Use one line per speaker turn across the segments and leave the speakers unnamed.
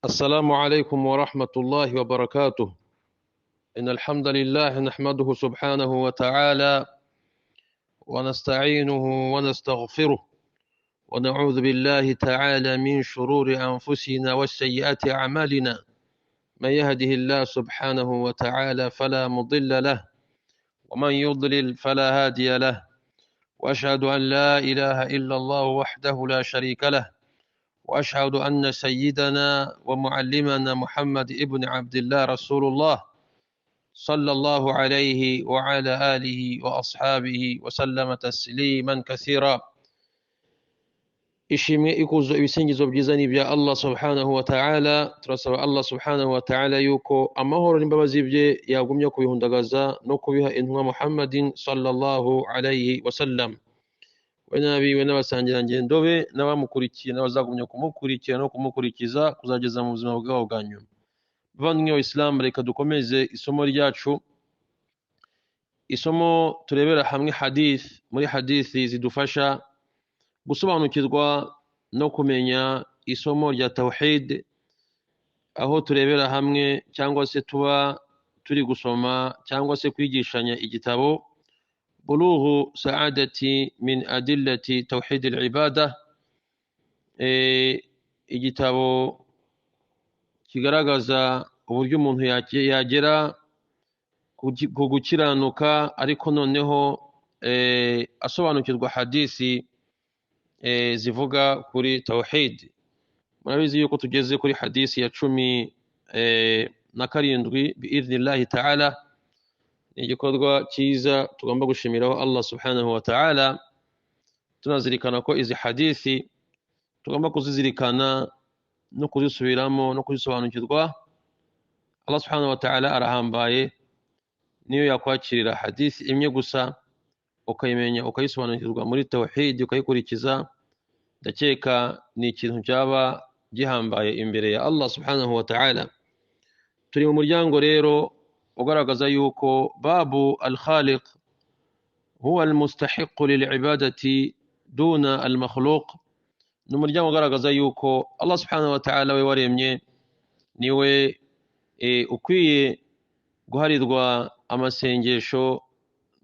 السلام عليكم ورحمة الله وبركاته. إن الحمد لله نحمده سبحانه وتعالى ونستعينه ونستغفره ونعوذ بالله تعالى من شرور أنفسنا والسيئات أعمالنا. من يهده الله سبحانه وتعالى فلا مضل له ومن يضلل فلا هادي له، وأشهد أن لا إله إلا الله وحده لا شريك له، وأشهد أن سيدنا ومعلمنا محمد ابن عبد الله رسول الله صلى الله عليه وعلى آله وأصحابه وسلم تسليما كثيرا. ishimwe ikuzo ibisingizo byiza ni bya Allah subhanahu wa ta'ala. Turasaba Allah subhanahu wa ta'ala yuko amahoro n'imbabazi bye yagumye kubihundagaza no kubiha intumwa Muhammadin sallallahu alayhi wa sallam, we n'abiwe n'abasangirangendo be n'abamukurikiye n'abazagumya kumukurikira no kumukurikiza kuzageza mu buzima bwabo bwa nyuma. Bavandimwe b'Islam, reka dukomeze isomo ryacu, isomo turebera hamwe hadith. Muri hadithi zidufasha gusobanukirwa no kumenya isomo rya tawhid, aho turebera hamwe cyangwa se tuba turi gusoma cyangwa se kwigishanya igitabo bulughu sa'adati min adillati tawhid al-ibada, igitabo kigaragaza uburyo umuntu yagera ku gukiranuka ariko noneho asobanukirwa hadisi zivuga kuri tawhid. Murabizi yuko tugeze kuri hadisi ya 17 biidhnillahi ta'ala. Ni igikorwa cyiza tugomba gushimiraho Allah subhanahu wa ta'ala, tunazirikana ko izi hadisi tugomba kuzizirikana no kuzisubiramo no kuzisobanukirwa. Allah subhanahu wa ta'ala arahambaye, niyo yakwakirira hadisi imwe gusa ukayimenya ukayisobanukirwa muri tawhid ukayikurikiza, ndakeka ni ikintu cyaba gihambaye imbere ya Allah subhanahu wa ta'ala. Turi mu muryango rero ugaragaza yuko babu al-khaliq huwa al-mustahiq lil-ibadati duna al-makhluq. Ni umuryango ugaragaza yuko Allah subhanahu wa ta'ala we waremye niwe ukwiye guharirwa amasengesho,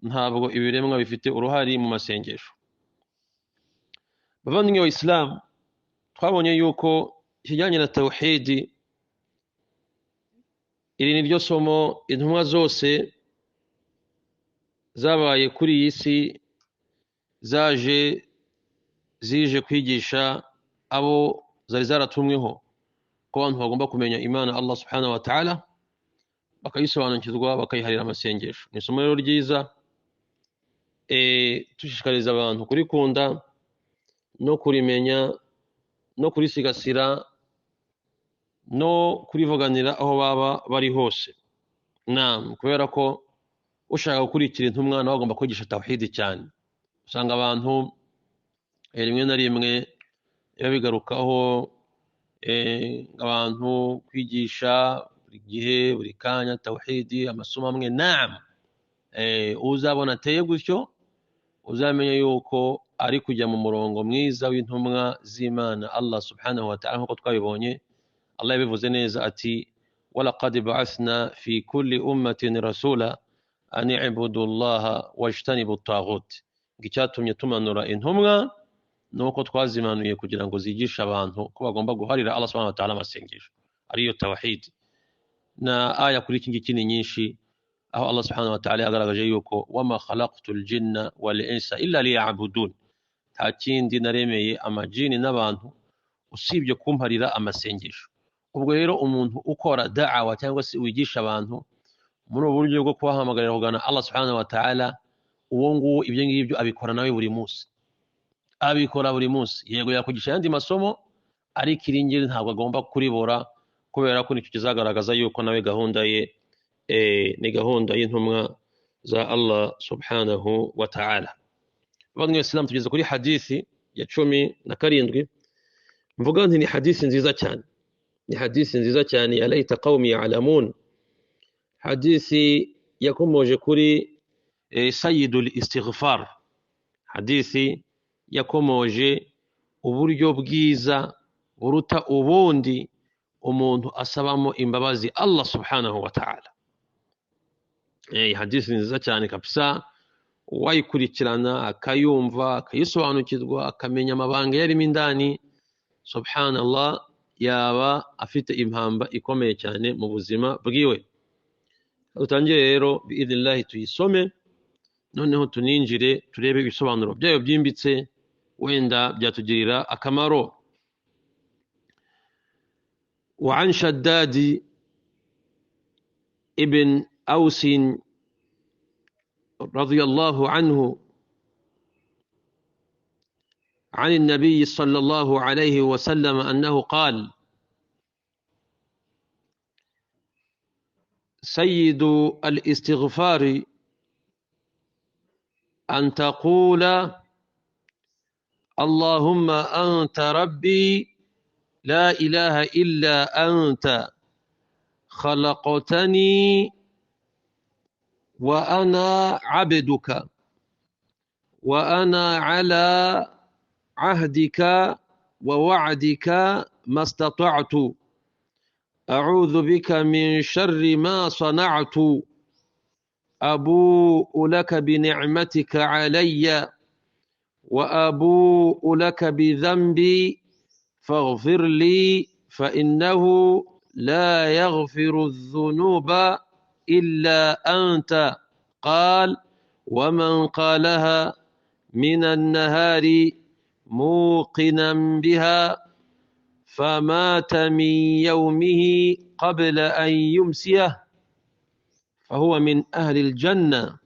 ntabwo ibiremwa bifite uruhari mu masengesho. Bavandimwe b'Islam, twabonye yuko ikijyanye na tawhid, iri ni ryo somo intumwa zose zabaye kuri iyi si zije kwigisha abo zari zaratumweho ko abantu bagomba kumenya Imana Allah subhanahu wa ta'ala, bakayisobanukirwa bakayiharira amasengesho. Ni isomo rero ryiza, tushishikariza abantu kurikunda no kurimenya no kurisigasira no kurivuganira aho baba bari hose. Kubera ko ushaka gukurikira intumwa nawe agomba kwigisha tawhid cyane. Usanga abantu rimwe na rimwe bigarukaho abantu kwigisha buri gihe buri kanya tawhid, amasomo amwe. Uzabona ateye gutyo uzamenye yuko ari kujya mu murongo mwiza w'intumwa z'Imana Allah subhanahu wa ta'ala, nkuko twabibonye. Allah yabivuze neza ati walaqad ba'athna fi kulli ummatin rasula an i'budu allaha wajtanibu at-taghut. Icyatumye tumanura intumwa nuko twazimanuye kugira ngo zigishe abantu ko bagomba guharira Allah subhanahu wa ta'ala amasengesho, ariyo tawhid. Na aya kuri iki ngiki ni nyinshi, aho Allah subhanahu wa ta'ala yagaragaje yuko wama khalaqtul jinna wal insa illa liya'budun, nta kindi naremeye amajini n'abantu usibye kumparira amasengesho. Ubwo rero umuntu ukora da'awa cyangwa se wigisha abantu muri uburyo bwo kubahamagarira kugana Allah subhanahu wa ta'ala, uwo nguwo ibyo ngibyo abikora nawe buri munsi, abikora buri munsi. Yego yakugisha yandi masomo, ariko iringiri ntabwo agomba kuribora, kubera ko nicyo kizagaragaza yuko nawe gahunda ye ni gahunda y'intumwa za Allah subhanahu wa ta'ala. Bavandimwe b'Islam, tugeze kuri hadithi ya 17. Mvuga nti ni hadithi nziza cyane, ni hadithi nziza cyane ya laita qaumi ya'lamun. Hadithi yakomoje kuri sayyidul istighfar, hadithi yakomoje uburyo bwiza buruta ubundi umuntu asabamo imbabazi Allah subhanahu wa ta'ala. Hadisi nziza cyane kabisa, uwayikurikirana akayumva akayisobanukirwa akamenya amabanga yarimo indani, subhanallah, yaba afite impamba ikomeye cyane mu buzima bwiwe. Utangiye rero biidhnillahi tuyisome, noneho tuninjire turebe ibisobanuro byayo byimbitse, wenda byatugirira akamaro. وعن شداد ابن أوس رضي الله عنه عن النبي صلى الله عليه وسلم أنه قال: سيد الاستغفار أن تقول: اللهم أنت ربي لا إله إلا أنت خلقتني وأنا عبدك وأنا على عهدك ووعدك ما استطعت أعوذ بك من شر ما صنعت أبوء لك بنعمتك علي وأبوء لك بذنبي فاغفر لي فإنه لا يغفر الذنوب إلا أنت. قال: ومن قالها من النهار موقنا بها فمات من يومه قبل أن يمسيه فهو من أهل الجنة،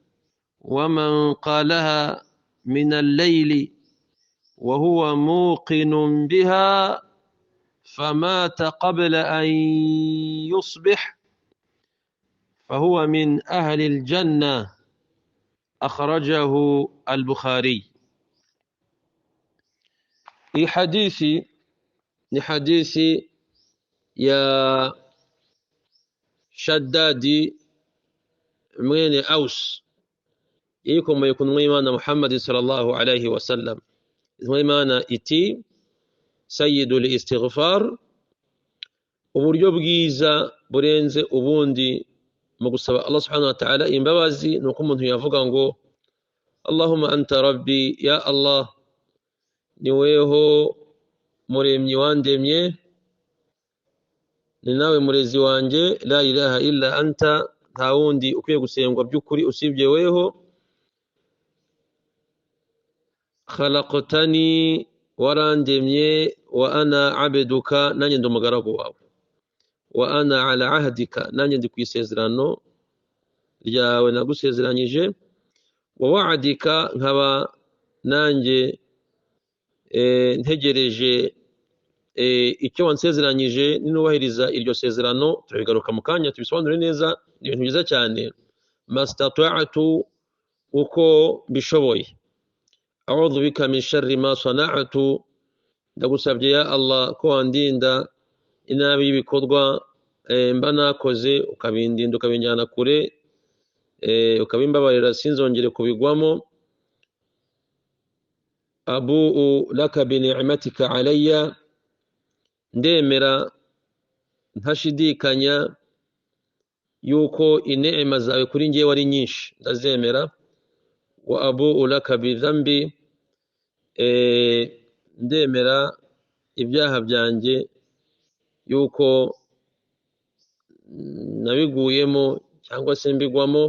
ومن قالها من الليل وهو موقن بها فمات قبل أن يصبح فهو من أهل الجنة. أخرجه البخاري. في حديث يا شدادي من أوس يكون يكون إيمان محمد صلى الله عليه وسلم إيمان إتي سيد الاستغفار uburyo bwiza burenze ubundi mu gusaba Allah subhanahu wa ta'ala imbabazi. Nuko umuntu yavuga ngo Allahumma anta rabbi, ya Allah ni weho muremyi wandemye, ni nawe murezi wanjye, la ilaha illa anta, nta wundi ukwiye gusengwa by'ukuri usibye weho, khalaqtani, warandemye, wa ana abduka, nanjye ndi umugaragu wawe, wa ana ala ahdika, nanjye ndi ku isezerano ryawe nagusezeranyije, wa wa'adika, nkaba nanjye ntegereje icyo wansezeranyije, ninubahiriza iryo sezerano. Turabigaruka mu kanya tubisobanure neza, ni ibintu byiza cyane. mastata'tu, uko bishoboye. a'udhu bika min sharri ma sana'tu, ndagusabye ya Allah ko wandinda inabi y'ibikorwa mba nakoze, ukabindinda ukabinjyana kure, ukabimbabarira sinzongere kubigwamo. abu'u laka bi ni'matika alayya, ndemera ntashidikanya yuko inema zawe kuri njye wari nyinshi, ndazemera. wa abu'u laka bi dhanbi, ndemera ibyaha byanjye yuko nabiguyemo cyangwa se mbigwamo.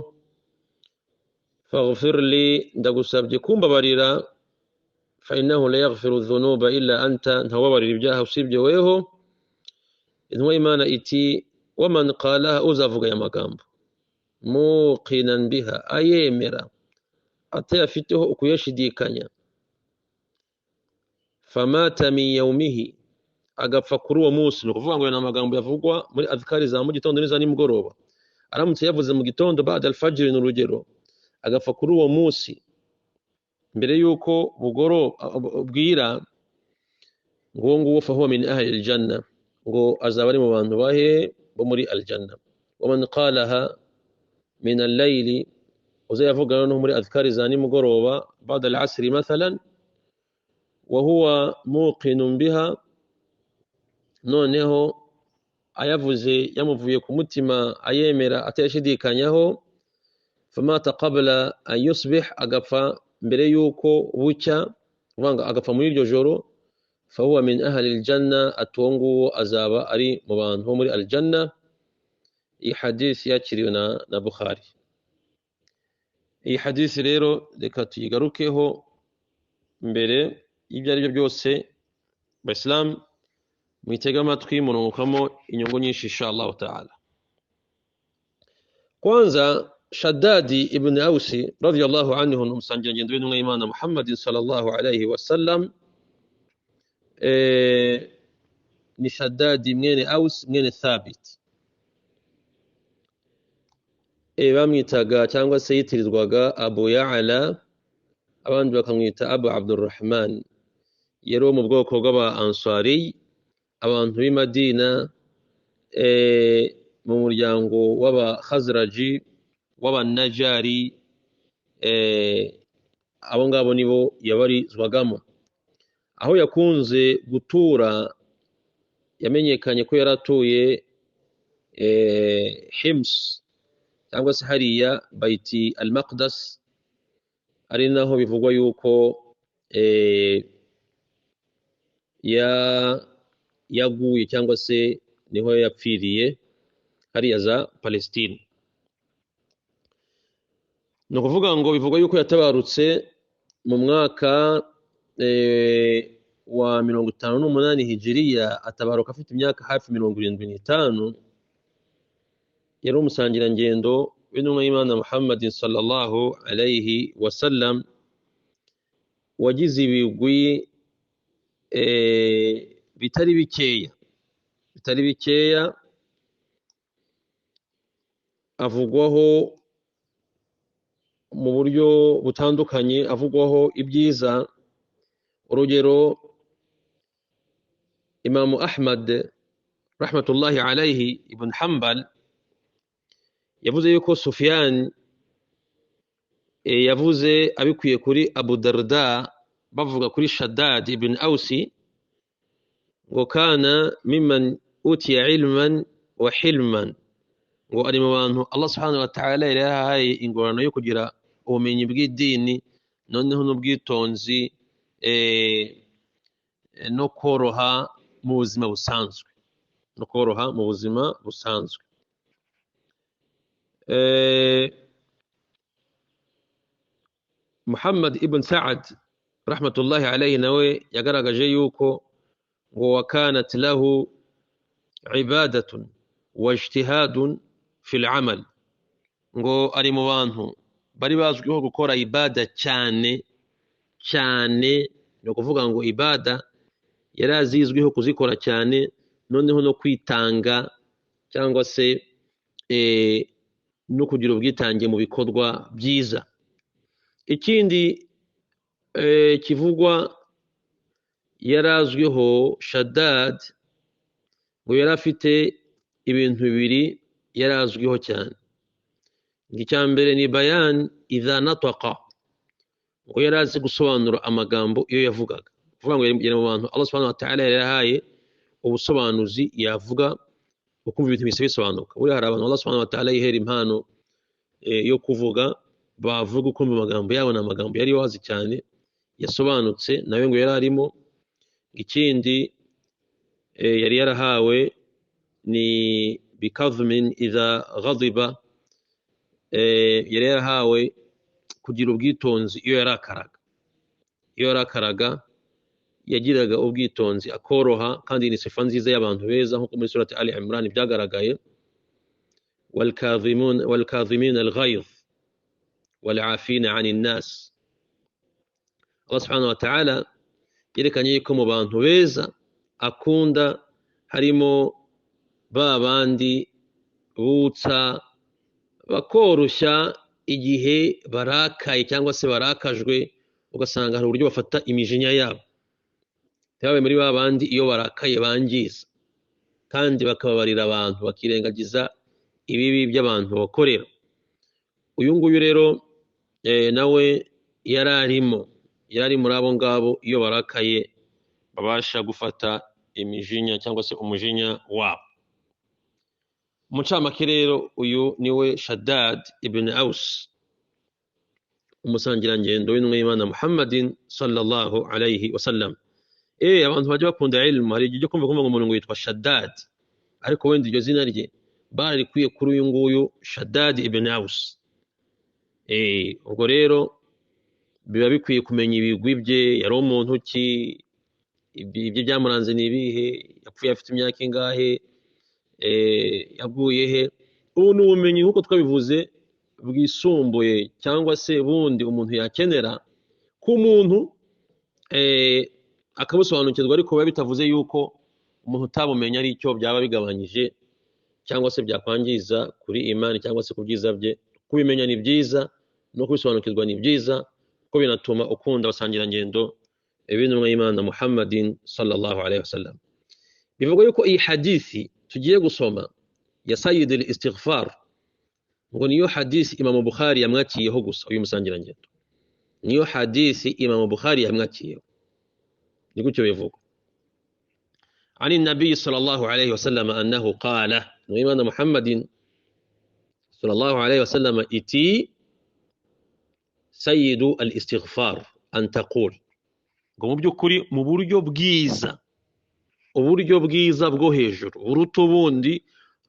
faghfir li, ndagusabye kumbabarira. fa innahu la yaghfiru dhunuba illa anta, ntawabarira ibyaha usibye weho. intumwa y'Imana iti: waman qalaha, uzavuga aya magambo, muqinan biha, ayemera atayafiteho ukuyashidikanya, famata min yawmihi, agapfa kuri uwo munsi. Ni ukuvuga ngo ni amagambo yavugwa muri adhkari za mu gitondo n'iza nimugoroba. Aramutse yavuze mu gitondo ba'da al-fajr, ni urugero, agapfa kuri uwo munsi mbere yuko bwira, ngo nguwo fahuwa min ahli al-janna, ngo azaba ari mu bantu bahe bo muri al-janna. waman qalaha min al-layli, uzayavuga no muri adhkari za nimugoroba ba'da al-asr mathalan, huwa muqinun biha, noneho ayavuze yamuvuye ku mutima ayemera atayashidikanyaho, famata qabla an yusbih, agapfa mbere yuko bucya, uvanga agapfa muri iryo joro, fahuwa min ahli aljanna, atonguwo azaba ari mu bantu bo muri aljanna. Iyi hadisi yakiriwe na Bukhari. Iyi hadisi rero reka tuyigarukeho mbere y'ibyo ari byo byose. Bayisilamu mwitega amatwi munungukamo inyungu nyinshi inshallah ta'ala. Kwanza, Shaddadi ibn Ausi radiyallahu anhu, n'umusangirangendo w'intumwa y'Imana Muhammad sallallahu alayhi wa sallam, ni Shaddadi mwene Aus mwene Thabit, bamwitaga cyangwa se yitirizwaga Abu Ya'la, abandi bakamwita Abu Abdurrahman. Yari mu bwoko bw'aba Ansari, abantu b'i Madina, mu muryango w'aba Khazraji, w'aba Najari, abo ngabo nibo yabarizwagamo. Aho yakunze gutura yamenyekanye ko yaratuye Hims, cyangwa se hariya Baiti al-Maqdas, ari naho bivugwa yuko yaguye cyangwa se niho yapfiriye, hariya za Palestine. Ni ukuvuga ngo bivugwa yuko yatabarutse mu mwaka wa 58 hijiriya, atabaruka afite imyaka hafi 75. Yari umusangirangendo w'intumwa y'Imana Muhammad sallallahu alayhi wa sallam, wagize ibigwi bitari bikeya, avugwaho mu buryo butandukanye, avugwaho ibyiza. Urugero, Imam Ahmad rahmatullahi alayhi ibn Hanbal yavuze yuko Sufyan yavuze abikuye kuri Abu Darda, bavuga kuri Shaddad ibn Ausi, ngo kana mimman utiya ilman wa hilman, ngo ari mu bantu Allah subhanahu wa ta'ala yari yahaye ingorano yo kugira ubumenyi bw'idini, noneho n'ubwitonzi no koroha mu buzima busanzwe, Muhammad ibn Sa'ad rahmatullahi alayhi nawe yagaragaje yuko ngo wakanat lahu ibadatun wa ijtihadun fil amal, ngo ari mu bantu bari bazwiho gukora ibada cyane, ni ukuvuga ngo ibada yari azizwiho kuzikora cyane, noneho no kwitanga cyangwa se no kugira ubwitange mu bikorwa byiza. Ikindi kivugwa yarazwiho Shaddad, ngo yari afite ibintu bibiri yarazwiho cyane. Icya mbere ni bayan idha nataqa, ngo yari azi gusobanura amagambo iyo yavugaga. Kuvuga ngo yari mu bantu Allah subhanahu wa ta'ala yari yahaye ubusobanuzi, yavuga ukumva ibintu bise bisobanuka. Buriya hari abantu Allah subhanahu wa ta'ala yihera impano yo kuvuga, bavuga ukumva amagambo yabo ni amagambo yari wazi cyane yasobanutse, nawe ngo yari arimo. Ikindi yari yarahawe ni bikadhmin idha ghadiba, yari yarahawe kugira ubwitonzi iyo yarakaraga, yagiraga ubwitonzi akoroha, kandi ni sifa nziza y'abantu beza, nkuko muri surati Ali Imran byagaragaye. والكاظمين الغيظ والعافين عن الناس. Allah subhanahu wa ta'ala yerekanye ko mu bantu beza akunda harimo ba bandi butsa bakoroshya igihe barakaye cyangwa se barakajwe, ugasanga hari uburyo bafata imijinya yabo, tabaye muri ba bandi iyo barakaye bangiza, kandi bakababarira abantu bakirengagiza ibibi by'abantu bakorera. Uyu nguyu rero nawe yararimo yari muri abo ngabo iyo barakaye babasha gufata imijinya cyangwa se umujinya wabo. Mucamake rero uyu niwe Shaddad ibn Aus, umusangirangendo w'intumwa y'Imana Muhammadin sallallahu alayhi wasallam. Abantu bajya bakunda ilmu, hari igihe kumva ngo umuntu yitwa Shaddad, ariko wenda iryo zina rye barikwiye kuri uyu nguyu Shaddad ibn Aus. Ubwo rero biba bikwiye kumenya ibigwi bye, yari umuntu ki, ibyo byamuranze ni ibihe, yapfuye afite imyaka ingahe, yaguye he. Ubu ni ubumenyi nk'uko twabivuze bwisumbuye cyangwa se bundi umuntu yakenera ku muntu akabusobanukirwa, ariko biba bitavuze yuko umuntu utabumenya ari icyo byaba bigabanyije cyangwa se byakwangiza kuri imani cyangwa se ku byiza bye. Kubimenya ni byiza no kubisobanukirwa ni byiza, kuko binatuma ukunda abasangirangendo b'intumwa y'Imana Muhammadin sallallahu alayhi wasallam. Bivuga yuko iyi hadithi tugiye gusoma ya Sayyid al-Istighfar ngo niyo hadithi Imam Bukhari yamwakiyeho gusa, uyu musangirangendo niyo hadithi Imam Bukhari yamwakiyeho. ni gutyo bivuga. Ani nabi sallallahu alayhi wasallam annahu qala, n'Imana Muhammadin sallallahu alayhi wasallam iti sayyidu al-istighfar an taqul, ngo mu by'ukuri mu buryo bwiza, uburyo bwiza bwo hejuru buruta ubundi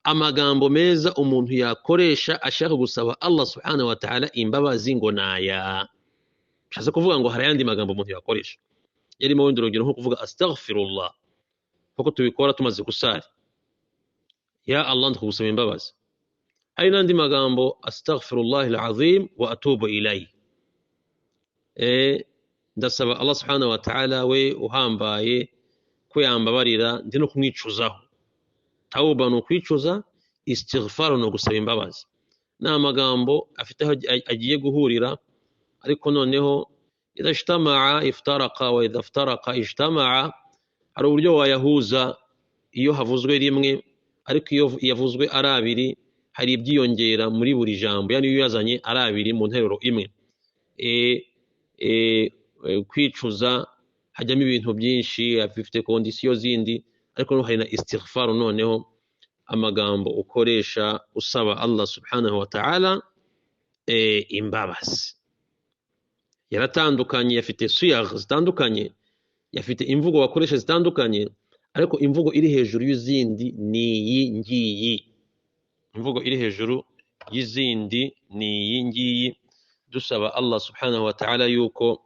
amagambo meza umuntu yakoresha ashaka gusaba Allah subhanahu wa ta'ala imbabazi ngo naya. Bishatse kuvuga ngo hari ayandi magambo umuntu yakoresha yarimo wenda urugero nko kuvuga astaghfirullah, kuko tubikora tumaze gusari, ya Allah ndakugusaba imbabazi. Hari n'andi magambo astaghfirullah al-azim wa atubu ilayhi, ndasaba Allah subhanahu wa ta'ala we uhambaye ko yambabarira ndi no kumwicuzaho. Tauba no kwicuza, istighfar no gusaba imbabazi. Na magambo afite agiye guhurira, ariko noneho idha ijtama'a iftaraqa wa idha iftaraqa ijtama'a. Hari uburyo wayahuza iyo havuzwe rimwe, ariko iyo yavuzwe ari abiri hari ibyiyongera muri buri jambo, yani iyo yazanye ari abiri mu nteruro imwe. Kwicuza hajyamo ibintu byinshi, afite kondisiyo zindi, ariko hari na istighfar, noneho amagambo ukoresha usaba Allah subhanahu wa ta'ala imbabazi. Yaratandukanye, yafite siyagh zitandukanye, yafite imvugo wakoresha zitandukanye, ariko imvugo iri hejuru y'izindi ni iyi ngiyi. Imvugo iri hejuru y'izindi ni iyi ngiyi, dusaba Allah subhanahu wa ta'ala yuko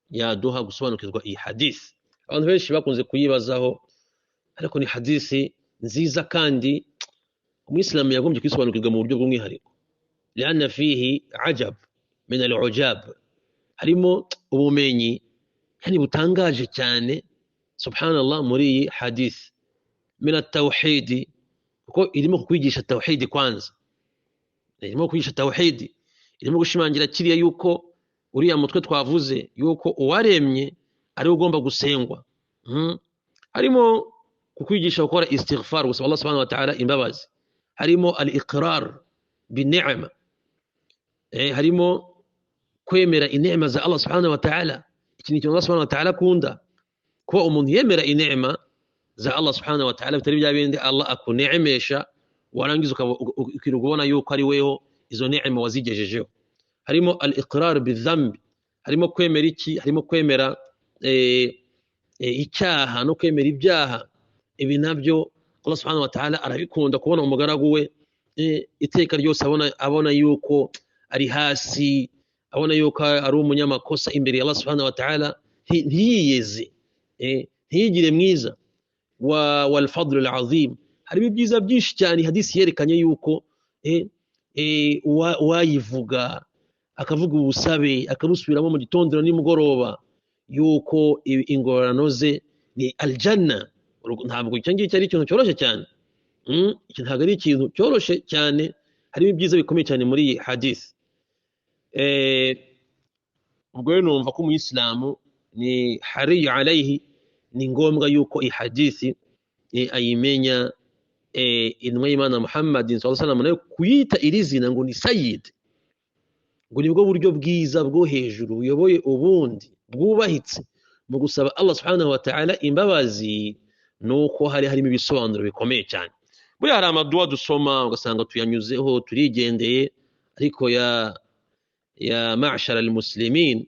yaduha gusobanukirwa iyi hadith. Abantu benshi bakunze kuyibazaho, ariko ni hadithi nziza kandi umuyisilamu yagombye kwisobanukirwa mu buryo bw'umwihariko. Lianna fihi ajab min al-ujab, harimo ubumenyi yani butangaje cyane subhanallah muri iyi hadith. Min at-tawhid, kuko irimo kukwigisha tawhid kwanza, irimo kwigisha tawhid, irimo gushimangira kiriya yuko uriya mutwe twavuze yuko uwaremye ari ugomba gusengwa. Harimo kukwigisha gukora istighfar, gusaba Allah subhanahu wa ta'ala imbabazi. Harimo al-iqrar bin-ni'ma, harimo kwemera inema za Allah subhanahu wa ta'ala. Ikintu cyo Allah subhanahu wa ta'ala kunda, kuba umuntu yemera inema za Allah subhanahu wa ta'ala, bitari bya bindi Allah akunemesha warangiza ukiruga ubona yuko ari weho izo neema wazigejejeho. Harimo al-iqrar bi-dhanb, harimo kwemera iki, harimo kwemera icyaha no kwemera ibyaha. Ibi nabyo Allah subhanahu wa ta'ala arabikunda, kubona umugaragu we iteka ryose abona yuko ari hasi, abona yuko ari umunyamakosa imbere ya Allah subhanahu wa ta'ala, ntiyiyeze, ntiyigire mwiza. Wal fadl al-azim, hari ibyiza byinshi cyane hadisi yerekanye yuko wayivuga akavuga ubusabe akabusubiramo mu gitondero nimugoroba, yuko ingorano ze ni aljanna. Ntabwo icyo ngicyo ari ikintu cyoroshye cyane, iki ntabwo ari ikintu cyoroshye cyane, harimo ibyiza bikomeye cyane muri iyi hadith. Ubwo rero numva ko umuyisilamu ni hariyu alayhi, ni ngombwa yuko iyi hadithi ayimenya. Intumwa y'Imana Muhammadin sallallahu alayhi wasallam nayo kuyita iri zina ngo ni sayyid, ngo nibwo buryo bwiza bwo hejuru buyoboye ubundi bwubahitse mu gusaba Allah subhanahu wa ta'ala imbabazi, nuko harimo ibisobanuro bikomeye cyane. Buriya hari amaduwa dusoma ugasanga tuyanyuzeho turigendeye, ariko ya ma'shara al-muslimin,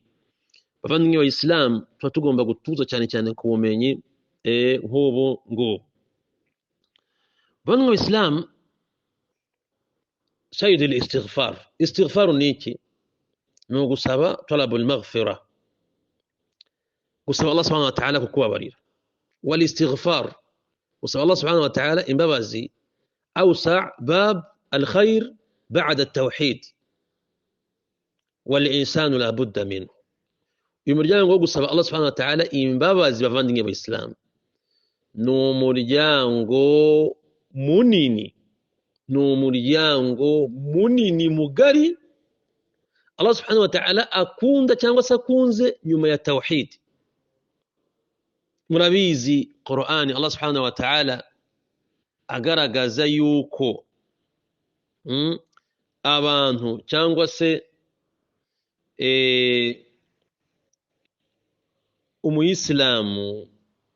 bavandimwe b'Islam, tuba tugomba gutuza cyane cyane ku bumenyi nk'ubu ngubu. Bavandimwe b'Islam, sayyid al-istighfar, istighfar ni iki? Ni ugusaba talabul maghfira, gusaba Allah subhanahu wa ta'ala kukubabarira. Wal istighfar, gusaba Allah subhanahu wa ta'ala imbabazi, awsa' bab al-khair ba'da at-tawhid wal insanu la budda minhu. Uyu muryango wo gusaba Allah subhanahu wa ta'ala imbabazi, bavandimwe b'Islam, ni umuryango munini, ni umuryango munini mugari Allah subhanahu wa ta'ala akunda cyangwa se akunze nyuma ya tawhid. Murabizi Qur'ani Allah subhanahu wa ta'ala agaragaza yuko abantu cyangwa se umuyisilamu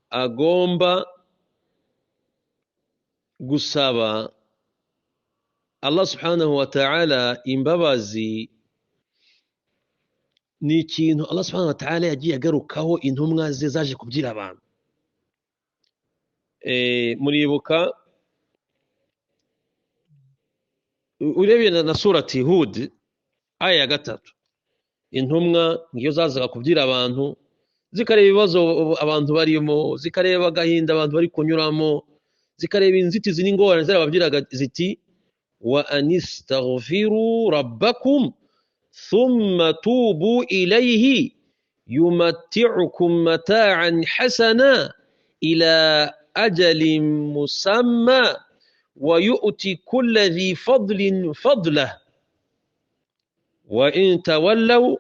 agomba gusaba Allah subhanahu wa ta'ala imbabazi. Ni ikintu Allah subhanahu wa ta'ala yagiye agarukaho intumwa ze zaje kubyira abantu. Muribuka urebye na surati Hud aya ya 3, intumwa ngiyo zazaga kubyira abantu, zikareba ibibazo abantu barimo, zikareba agahinda abantu bari kunyuramo, zikareba inzitizi n'ingorane zarababyiraga ziti wa anistaghfiru rabbakum thumma tubu ilayhi yumatti'ukum mata'an hasana ila ajalin musamma wa yu'ti kulli dhi fadlin fadlahu wa in tawallaw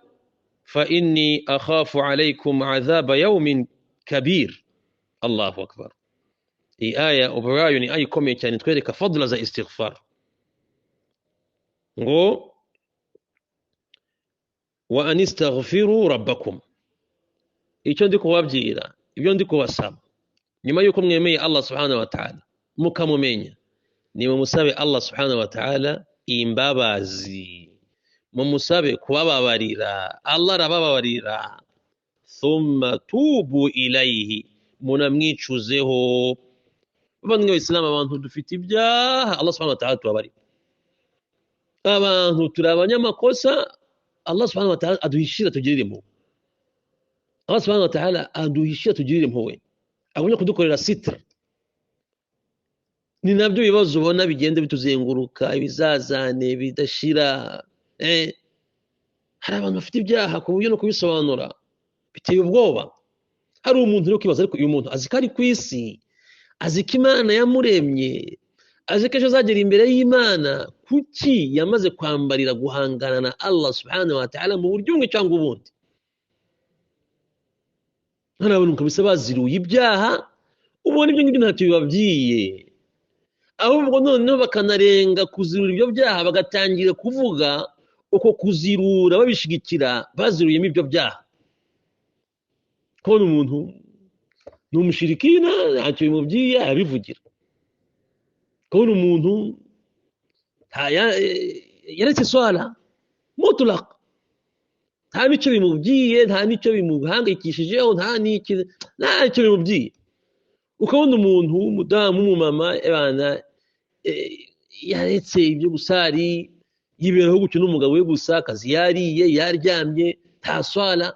fa inni akhafu alaykum 'adhaba yawmin kabir. Allahu akbar. Iyi aya ubwayo ni aya ikomeye cyane twereka fadla za istighfar, ngo wa anistaghfiru rabbakum. Icyo ndi kubabwira, ibyo ndi kubasaba, nyuma yuko mwemeye Allah subhanahu wa ta'ala mukamumenya, ni mumusabe Allah subhanahu wa ta'ala imbabazi, mumusabe kubababarira. Allah arababarira. Thumma tubu ilayhi, munamwicuzeho. Bavandimwe b'Islam, abantu dufite ibyaha, Allah subhanahu wa ta'ala tubabarira. Abantu turi abanyamakosa, Allah subhanahu wa ta'ala aduhishira tugirire impuhwe. Allah subhanahu wa ta'ala aduhishira tugirire impuhwe, abonye kudukorera sitra. Ni nabyo bibazo ubona bigenda bituzenguruka, ibizazane bidashira. Hari abantu bafite ibyaha ku buryo no kubisobanura biteye ubwoba. Hari umuntu uri kwibaza, ariko uyu muntu azi ko ari ku isi, azi ko Imana yamuremye, azi ko ejo azagera imbere y'Imana, kuki yamaze kwambarira guhangana na Allah subhanahu wa ta'ala mu buryo bumwe cyangwa ubundi? Hari abantu kabisa baziruye ibyaha, ubona ibyo ngibyo ntacyo bibabwiye, ahubwo noneho bakanarenga kuzirura ibyo byaha, bagatangira kuvuga uko kuzirura babishigikira baziruyemo ibyo byaha. Kubona umuntu ni umushirikina ntacyo bimubwiye abivugira. Kubona umuntu yaretse swala mutlaq, nta nicyo bimubwiye, nta nicyo bimuhangayikishijeho, ntacyo bimubwiye. Ukabona umuntu w'umudamu w'umumama abana yaretse ibyo gusari, yiberaho gutyo n'umugabo we gusa, akazi yariye yaryamye, nta swala.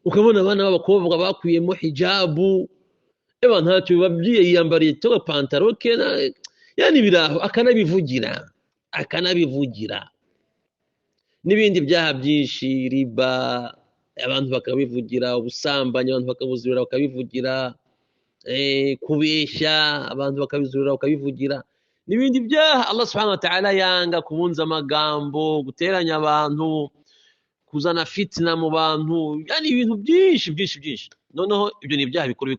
Ukabona abana b'abakobwa bakuyemo hijabu, ntacyo bibabwiye, yiyambariye cyo pantaro ke, yani biraho akanabivugira. N'ibindi byaha byinshi, riba abantu bakabivugira, ubusambanyi abantu bakabuzurira bakabivugira, kubeshya abantu bakabizurira bakabivugira, n'ibindi byaha Allah subhanahu wa ta'ala yanga, kubunza amagambo, guteranya abantu, kuzana fitna mu bantu, yani ibintu byinshi. Noneho ibyo ni ibyaha bikuru.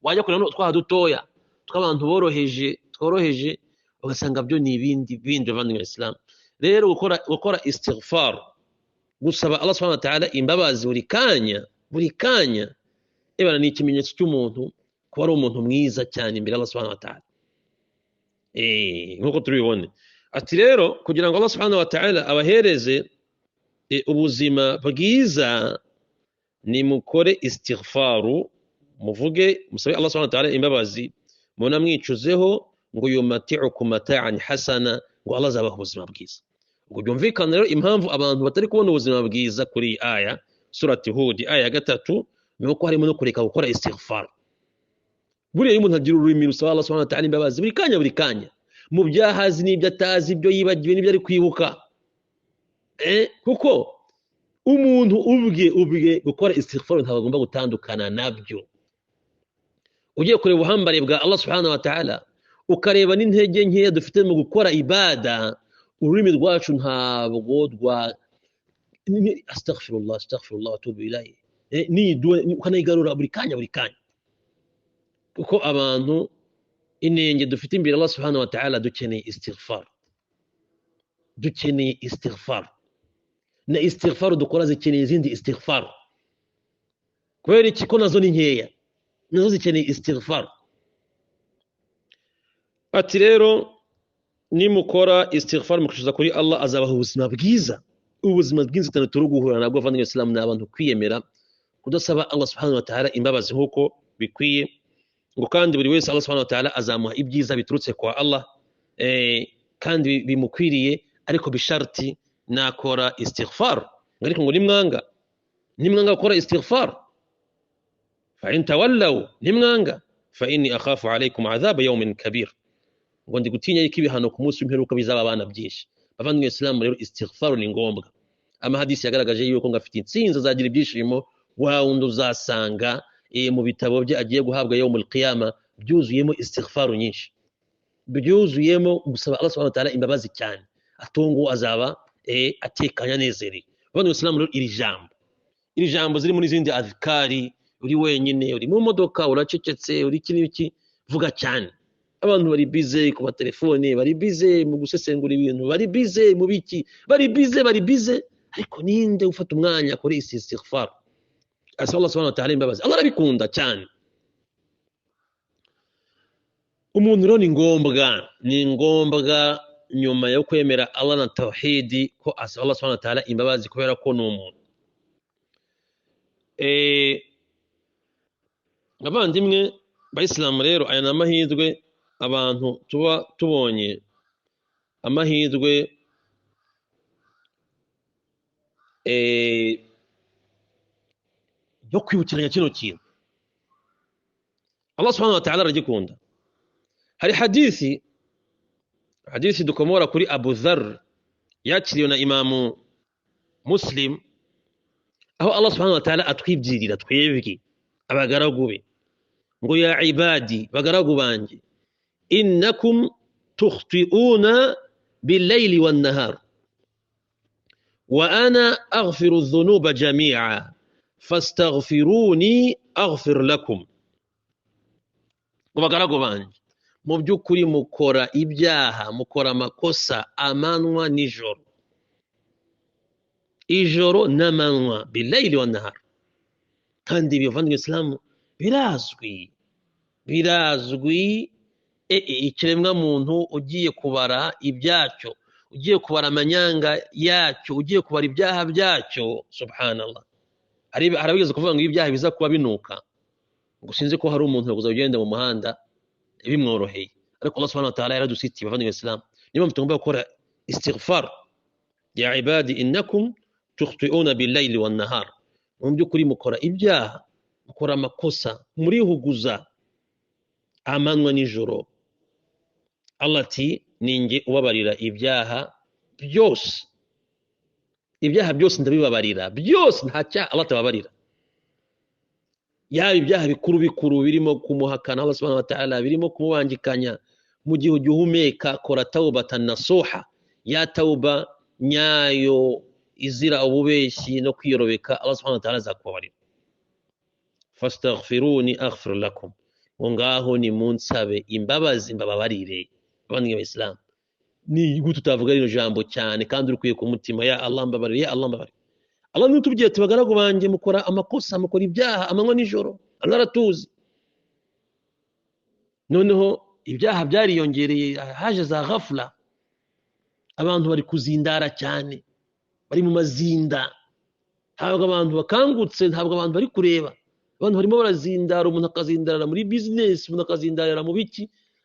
Wajya kureba twaha dutoya tw'abantu tworoheje, ugasanga byo ni ibindi bavandimwe Islam. Rero gukora istighfar gusaba Allah subhanahu wa ta'ala imbabazi buri kanya ebana ni ikimenyetso cy'umuntu kuba ari umuntu mwiza cyane imbere Allah subhanahu wa ta'ala nkuko tubibone ati rero kugira ngo Allah subhanahu wa ta'ala abahereze ubuzima bwiza ni mukore istighfaru muvuge musabe Allah subhanahu wa ta'ala imbabazi muna mwicuzeho ngo yumati'ukum mata'an hasana ngo Allah azabaha ubuzima bwiza ngo byumvikane rero impamvu abantu batari kubona ubuzima bwiza kuri aya surati Hud aya ya 3 nuko harimo no kureka gukora istighfar buriya umuntu agira ururimi rusaba Allah subhanahu wa ta'ala imbabazi buri kanya mu byahazi n'ibyo atazi ibyo yibagiwe n'ibyo ari kwibuka kuko umuntu ubwe gukora istighfar ntabwo agomba gutandukana nabyo ugiye kureba ubuhambare bwa Allah subhanahu wa ta'ala ukareba n'intege nkeya dufite mu gukora ibada ururimi rwacu ntabwo astaghfirullah atubu ilahi ukanayigarura buri kanya kuko abantu inenge dufite imbere Allah subhanahu wa ta'ala dukeneye istighfar na istighfar dukora zikeneye izindi istighfar kubera iki ko nazo ni nkeya nazo zikeneye istighfar ati rero nimukora istighfar mukishuza kuri Allah azabaha ubuzima bwiza cyane turuguhura nabwo avandimwe Islam n'abantu kwiyemera kudasaba Allah subhanahu wa ta'ala imbabazi nkuko bikwiye ngo kandi buri wese Allah subhanahu wa ta'ala azamuha ibyiza biturutse kwa Allah kandi bimukwiriye ariko bisharti nakora istighfar ariko ngo nimwanga gukora istighfar fa in tawallaw nimwanga fa inni akhafu alaykum adhab yawmin kabir ngo ndi gutinya y'ikibihano ku munsi w'imperuka bizaba abana byinshi bavandimwe Islam rero istighfar ni ngombwa amahadisi yagaragaje yuko ngafite insinzi azagira ibyishimo wundi uzasanga mu bitabo bye agiye guhabwa yawmul qiyama byuzuyemo istighfar nyinshi byuzuyemo gusaba Allah subhanahu wa ta'ala imbabazi cyane atungo azaba atekanya nezeri bavandimwe Islam rero iri jambo ziri muri zindi adhkari uri wenyine uri mu modoka uracecetse uri kiniki vuga cyane abantu bari bize ku telefone bari bize mu gusesengura ibintu bari bize mu biki bari bize ariko ninde ufata umwanya kuri istighfar asaba Allah subhanahu wa ta'ala imbabazi Allah arabikunda cyane umuntu rero ni ngombwa nyuma yo kwemera Allah na tauhidi ko asaba Allah subhanahu wa ta'ala imbabazi kubera ko ni umuntu abandimwe bayisilamu rero aya ni amahirwe abantu tuba tubonye amahirwe yo kwibukiranya kino kintu Allah subhanahu wa ta'ala aragikunda hari hadisi dukomora kuri Abu Dharr yakiriwe na Imamu Muslim aho Allah subhanahu wa ta'ala atwibyirira twebwe abagaragu be ngo ya ibadi bagaragu banje innakum tukhti'una bil-layli wan-nahar wa ana aghfiru adh-dhunuba jami'a fastaghfiruni aghfir lakum bagaragu banje mu byukuri mukora ibyaha mukora amakosa amanwa nijoro ijoro n'amanwa bil-layli wan-nahar kandi bivandimwe Islam birazwi ikiremwa muntu ugiye kubara ibyacyo ugiye kubara amanyanga yacyo ugiye kubara ibyaha byacyo subhanallah harabigeze kuvuga ngo ibyaha biza kuba binuka ngo sinzi ko hari umuntu uguza ugenda mu muhanda bimworoheye ariko Allah subhanahu wa ta'ala yaradusitiye bavandimwe Islam niba mutagomba gukora istighfar ya ibadi innakum tukhti'una bil-layli wan-nahar mu byukuri mukora ibyaha mukora amakosa murihuguza amanwa nijoro Allah ati ninge ubabarira ibyaha byose ndabibabarira byose ntacya Allah tababarira yaba ibyaha bikuru birimo kumuhakana Allah subhanahu wa ta'ala birimo kumubangikanya mu gihe ugihumeka kora taubatan nasuha ya tauba nyayo izira ububeshyi no kwiyorobeka Allah subhanahu wa ta'ala azakubabarira fastaghfiruni aghfir lakum ngaho ni munsabe imbabazi mbababarire abandi b'Islam ni gute utavuga rino jambo cyane kandi urikuye ku mutima ya Allah mbabarire Allah nutubwiye ati bagaragu banjye mukora amakosa mukora ibyaha amanywa nijoro Allah aratuzi noneho ibyaha byariyongereye haje za ghafla abantu bari kuzindara cyane bari mu mazinda ntabwo abantu bakangutse ntabwo abantu bari kureba abantu barimo barazindara umuntu akazindarira muri business umuntu akazindarira mu biki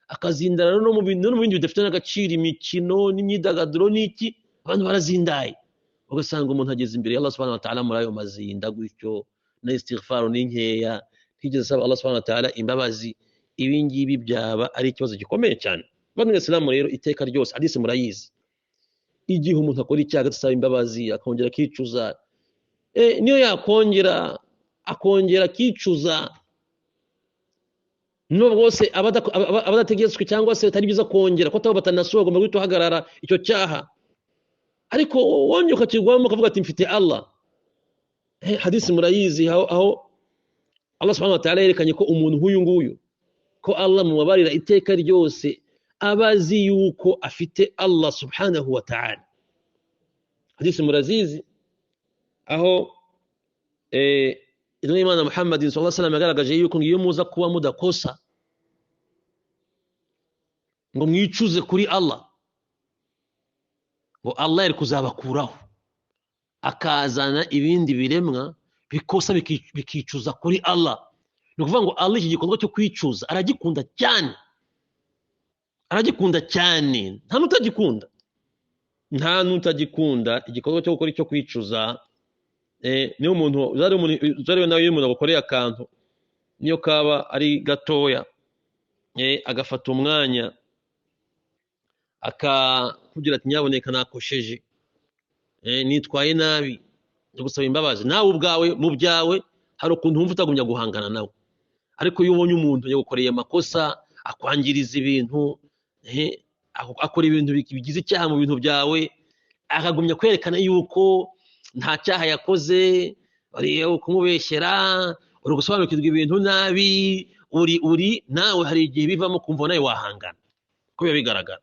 akazindarira no mu bindi bidafite n'agaciro imikino n'imyidagaduro n'iki abantu barazindaye ugasanga umuntu ageze imbere ya Allah subhanahu wa ta'ala muri ayo mazinda gutyo na istighfar n'inkeya ntigeze asaba Allah subhanahu wa ta'ala imbabazi ibi ngibi byaba ari ikibazo gikomeye cyane bane Islam rero iteka ryose hadisi murayizi igihe umuntu akora icyaha agasaba imbabazi akongera akicuza niyo yakongera akongera akicuza nubwo bose abadategetswe cyangwa se atari biza kongera ko atabo batanasuba agomba guhita uhagarara icyo cyaha ariko wongeye ukakigwamo ukavuga ati mfite Allah hadisi murayizi aho Allah subhanahu wa ta'ala yerekanye ko umuntu nk'uyu nguyu ko Allah mubabarira iteka ryose abazi yuko afite Allah subhanahu wa ta'ala hadisi murazizi aho intumwa y'Imana Muhammad sallallahu alaihi wasallam yagaragaje yuko iyo muza kuba mudakosa ngo mwicuze kuri Allah ngo Allah yari kuzabakuraho akazana ibindi biremwa bikosa bikicuza kuri Allah ni ukuvuga ngo Allah iki gikorwa cyo kwicuza aragikunda cyane nta n'utagikunda igikorwa cyo gukora icyo kwicuza niyo umuntu uzari nawe umuntu agukoreye akantu niyo kaba ari gatoya agafata umwanya akakugira ati nyaboneka nakosheje nitwaye nabi gusaba imbabazi nawe ubwawe mu byawe hari ukuntu wumva utagumya guhangana nawe ariko iyo ubonye umuntu yagukoreye amakosa akwangiriza ibintu akora ibintu bigize icyaha mu bintu byawe akagumya kwerekana yuko nta cyaha yakoze uri kumubeshyera uri gusobanukirwa ibintu nabi uri nawe hari igihe bivamo kumva nawe wahangana ko biba bigaragara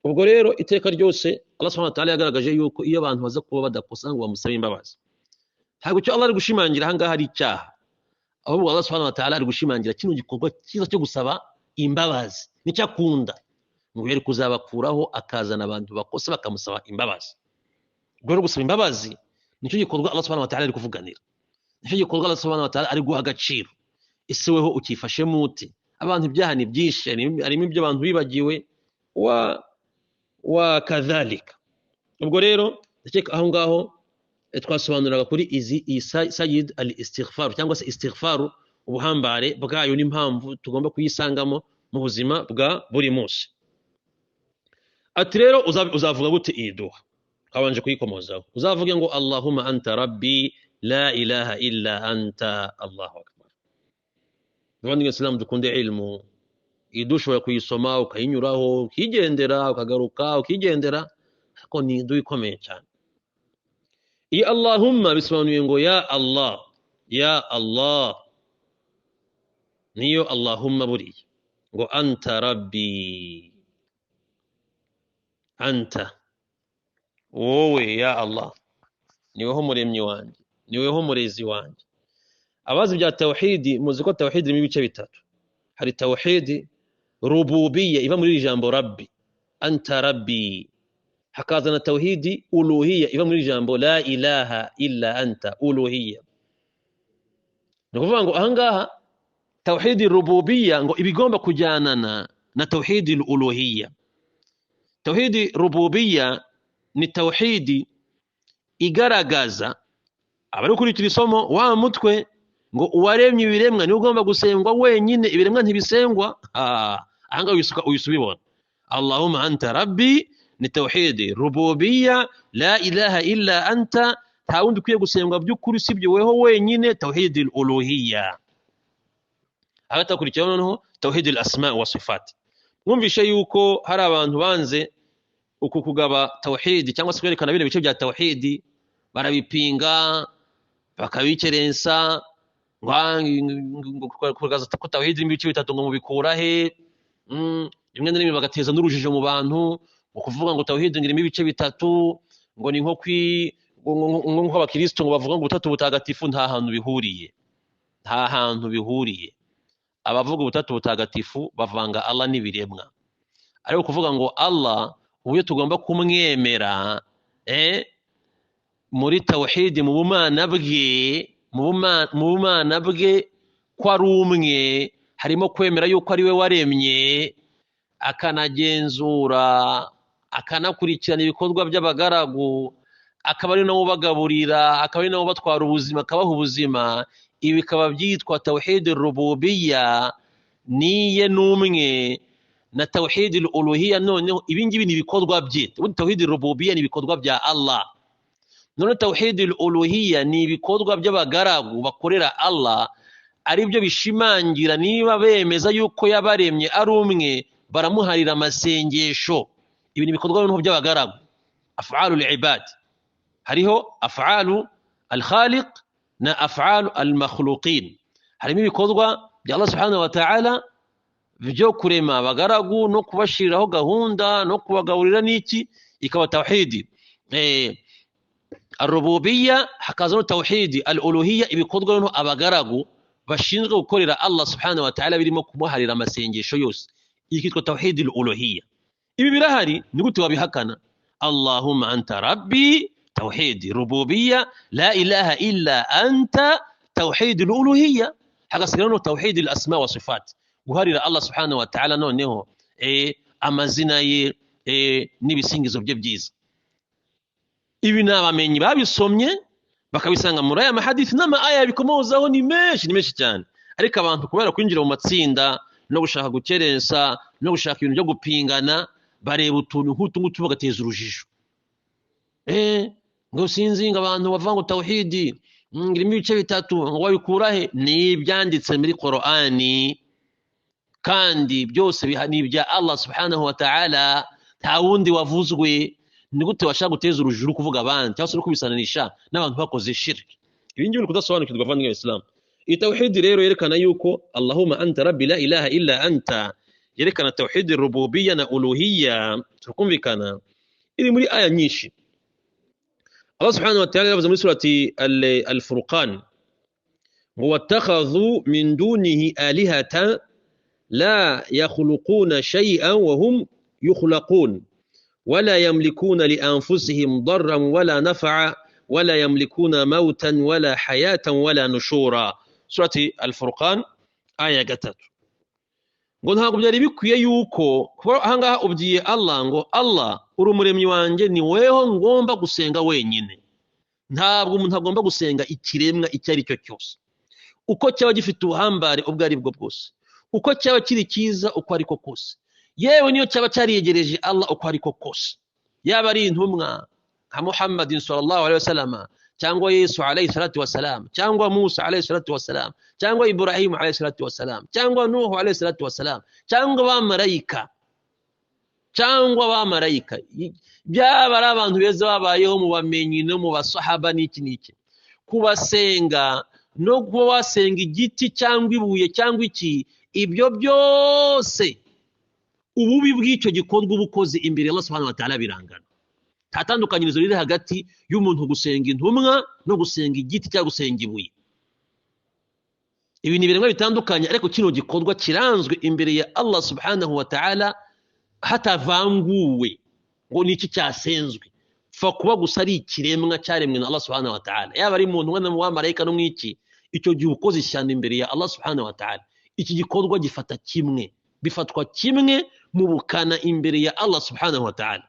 ubwo rero iteka ryose Allah subhanahu wa ta'ala yagaragaje yuko iyo abantu baza kuba badakosa ngo bamusabe imbabazi ntabwo cyo Allah ari gushimangira ahangaha hari icyaha ahubwo Allah subhanahu wa ta'ala ari gushimangira kino gikorwa cyiza cyo gusaba imbabazi nicyo akunda ngo yari kuzabakuraho akazana abantu bakosa bakamusaba imbabazi ubwo rero gusaba imbabazi nicyo gikorwa Allah subhanahu wa ta'ala ari kuvuganira nicyo gikorwa Allah subhanahu wa ta'ala ari guha agaciro ese weho ukifashe muti abantu ibyaha ni byinshi harimo ibyo abantu bibagiwe wa kadhalika ubwo rero ndakeka aho ngaho twasobanuraga kuri iyi sayid al-istighfar cyangwa se istighfar ubuhambare bwayo n'impamvu tugomba kuyisangamo mu buzima bwa buri munsi ati rero uzavuga gute iyi duha kabanje kuyikomozaho uzavuge ngo Allahumma anta rabbi la ilaha illa anta Allahu akbar Bavandimwe Islam dukunde ilmu idushobora kuyisoma ukayinyuraho ukigendera ukagaruka ukigendera ariko ni iduha ikomeye cyane iyi Allahumma bisobanuye ngo ya Allah niyo Allahumma buriya ngo anta rabbi anta wowe ya Allah niweho muremyi wanjye niweho murezi wanjye abazi bya tawhidi muzi ko tawhidi irimo ibice bitatu hari tawhidi rububiyya iva muri ijambo rabbi anta rabbi hakazana tawhidi uluhiyya iva muri ijambo la ilaha illa anta uluhiyya ni ukuvuga ngo ahangaha tawhidi rububiyya ngo ibigomba kujyanana na tawhidi uluhiyya tawhidi rububiyya ni tawhidi igaragaza abari kurikira isomo wa mutwe ngo uwaremye ibiremwa ni ugomba gusengwa wenyine ibiremwa ntibisengwa ahanga uyisubibona Allahumma anta rabbi ni tawhidi rububiyya la ilaha illa anta nta wundi ukwiye gusengwa by'ukuri usibye weho wenyine tawhidi uluhiyya hagatakurikiraho noneho tawhidi al-asma wa sifat mwumvishe yuko hari abantu banze uku kugaba tawhidi cyangwa se kwerekana bino bice bya tawhidi barabipinga bakabikerensa ngo kugaragaza ko tawhidi ibice bitatu ngo mubikura he rimwe na rimwe bagateza n'urujijo mu bantu ngo kuvuga ngo tawhidi ngirimo ibice bitatu ngo ni nko nk'uko abakristo ngo bavuga ngo ubutatu butagatifu nta hantu bihuriye. Abavuga ubutatu butagatifu bavanga Allah n'ibiremwa, ariko kuvuga ngo Allah uburyo tugomba kumwemera muri tawhid mu bumana bwe ko ari umwe, harimo kwemera yuko ari we waremye, akanagenzura, akanakurikirana ibikorwa by'abagaragu, akaba ari nawe ubagaburira, akaba ari nawe ubatwara ubuzima, akabaha ubuzima. Ibi bikaba byitwa tawhid rububiyya, niye n'umwe, na tawhid uluhiyya. Noneho ibi ngibi ni ibikorwa bye. Tawhid rububiyya ni ibikorwa bya Allah, none tawhid uluhiyya ni ibikorwa by'abagaragu bakorera Allah, ari byo bishimangira niba bemeza yuko yabaremye ari umwe, baramuharira amasengesho. Ibi ni ibikorwa by'abagaragu, af'alul ibad. Hariho af'alu al-khaliq na af'alu al-makhluqin. Harimo ibikorwa bya Allah subhanahu wa ta'ala byo kurema abagaragu no kubashiriraho gahunda no kubagaburira n'iki, ikaba tawhid ar-rububiyya. Hakaza no tawhid al-uluhiyya, ibikorwa no abagaragu bashinzwe gukorera Allah subhanahu wa ta'ala birimo kumuharira amasengesho yose, ikitwa tawhid al-uluhiyya. Ibi birahari, ni gute wabihakana? Allahumma anta rabbi, tawhid rububiyya, la ilaha illa anta, tawhid al-uluhiyya. Hagasigara no tawhid al-asma wa sifat, guharira Allah subhanahu wa ta'ala noneho amazina ye n'ibisingizo bye byiza. Ibi n'abamenyi babisomye bakabisanga muri aya mahadisi n'amaaya bikomozaho ni menshi cyane, ariko abantu kubera kwinjira mu matsinda no gushaka gukerensa no gushaka ibintu byo gupingana, bareba utuntu nk'utu ngutu bagateza urujijo. Ngo sinzi ngo abantu bavuga ngo tawhidi irimo ibice bitatu, ngo wabikura he? Ni ibyanditse muri Qur'ani, kandi byose ni ibya Allah subhanahu wa ta'ala, nta wundi wavuzwe. Ni gute washaka guteza urujijo kuvuga abandi cyangwa se no kubisananisha n'abantu bakoze shirki? Ibi ngibi kudasobanukirwa bavandimwe Islam. Iyi tawhid rero yerekana yuko Allahumma anta rabbi la ilaha illa anta, yerekana tawhid rububiyya na uluhiyya. Tukumvikana iri muri aya nyinshi. Allah subhanahu wa ta'ala yavuze muri surati al-Furqan ngo wattakhadhu min dunihi alihatan la yakhluquna shay'an wa hum yukhlaqun ولا يملكون لأنفسهم ضرا ولا نفعا ولا يملكون موتا ولا حياة ولا نشورا. سورة الفرقان آية 3. ngo ntabwo byari bikwiye yuko ahangaha ubwiye Allah ngo Allah uri umuremyi wanjye, ni weho ngomba gusenga wenyine. Ntabwo umuntu agomba gusenga ikiremwa icyo ari cyo cyose, uko cyaba gifite ubuhambare ubwo ari bwo bwose, uko cyaba kiri cyiza uko ariko kose, yewe niyo cyaba cyariyegereje Allah uko ariko kose, yaba ari intumwa nka Muhammadin sallallahu alaihi wasallam, cyangwa Yesu alayhi salatu wasalam, cyangwa Musa alayhi salatu wasalam, cyangwa Ibrahim alayhi salatu wasalam, cyangwa Nuhu alayhi salatu wasalam, cyangwa abamarayika, byaba ari abantu beza babayeho mu bamenyi no mu basahaba n'iki, kubasenga no kuba wasenga igiti cyangwa ibuye cyangwa iki, ibyo byose ububi bw'icyo gikorwa ubukoze imbere ya Allah subhanahu wa ta'ala birangana. Nta tandukanyirizo riri hagati y'umuntu gusenga intumwa no gusenga igiti cyangwa gusenga ibuye. Ibi ni ibintu bitandukanye, ariko kino gikorwa kiranzwe imbere ya Allah subhanahu wa ta'ala hatavanguwe ngo niki cyasenzwe, fa kuba gusa ari ikiremwa cyaremwe na Allah subhanahu wa ta'ala, yaba ari umuntu umwe mu bamarayika no mwiki, icyo gihe ukoze ishyano imbere ya Allah subhanahu wa ta'ala. Iki gikorwa bifatwa kimwe mu bukana imbere ya Allah subhanahu wa ta'ala.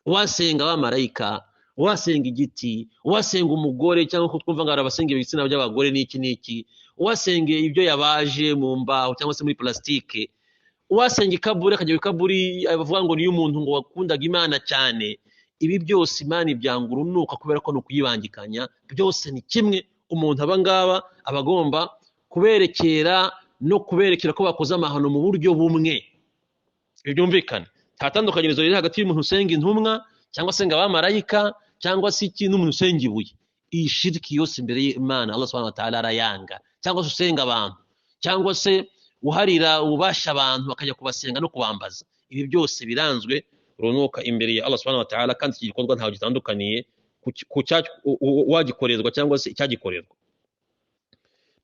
Wasenga abamarayika, wasenga igiti, wasenga umugore, cyangwa ko twumva ngo arabasenga ibitsina by'abagore n'iki, wasenga ibyo yabaje mu mbaho cyangwa se muri plastike, wasenga ikaburi, akajya ikaburi bavuga ngo niyo umuntu ngo wakundaga Imana cyane. Ibi byose Imana ibyanga urunuka kubera ko no kuyibangikanya, byose ni kimwe. Umuntu abangaba abagomba kuberekera ko bakoze amahano mu buryo bumwe. Byumvikana nta tandukanyirizo riri hagati y'umuntu usenga intumwa cyangwa se abamarayika cyangwa se iki n'umuntu usenga ibuye. Iyi shiriki yose imbere y'Imana Allah subhanahu wa ta'ala arayanga. Cyangwa se usenga abantu, cyangwa se uharira ubasha abantu bakajya kubasenga no kubambaza, ibi byose biranzwe urunuka imbere ya Allah subhanahu wa ta'ala, kandi iki gikorwa ntaho gitandukaniye wagikorerwa cyangwa se icyagikorerwa.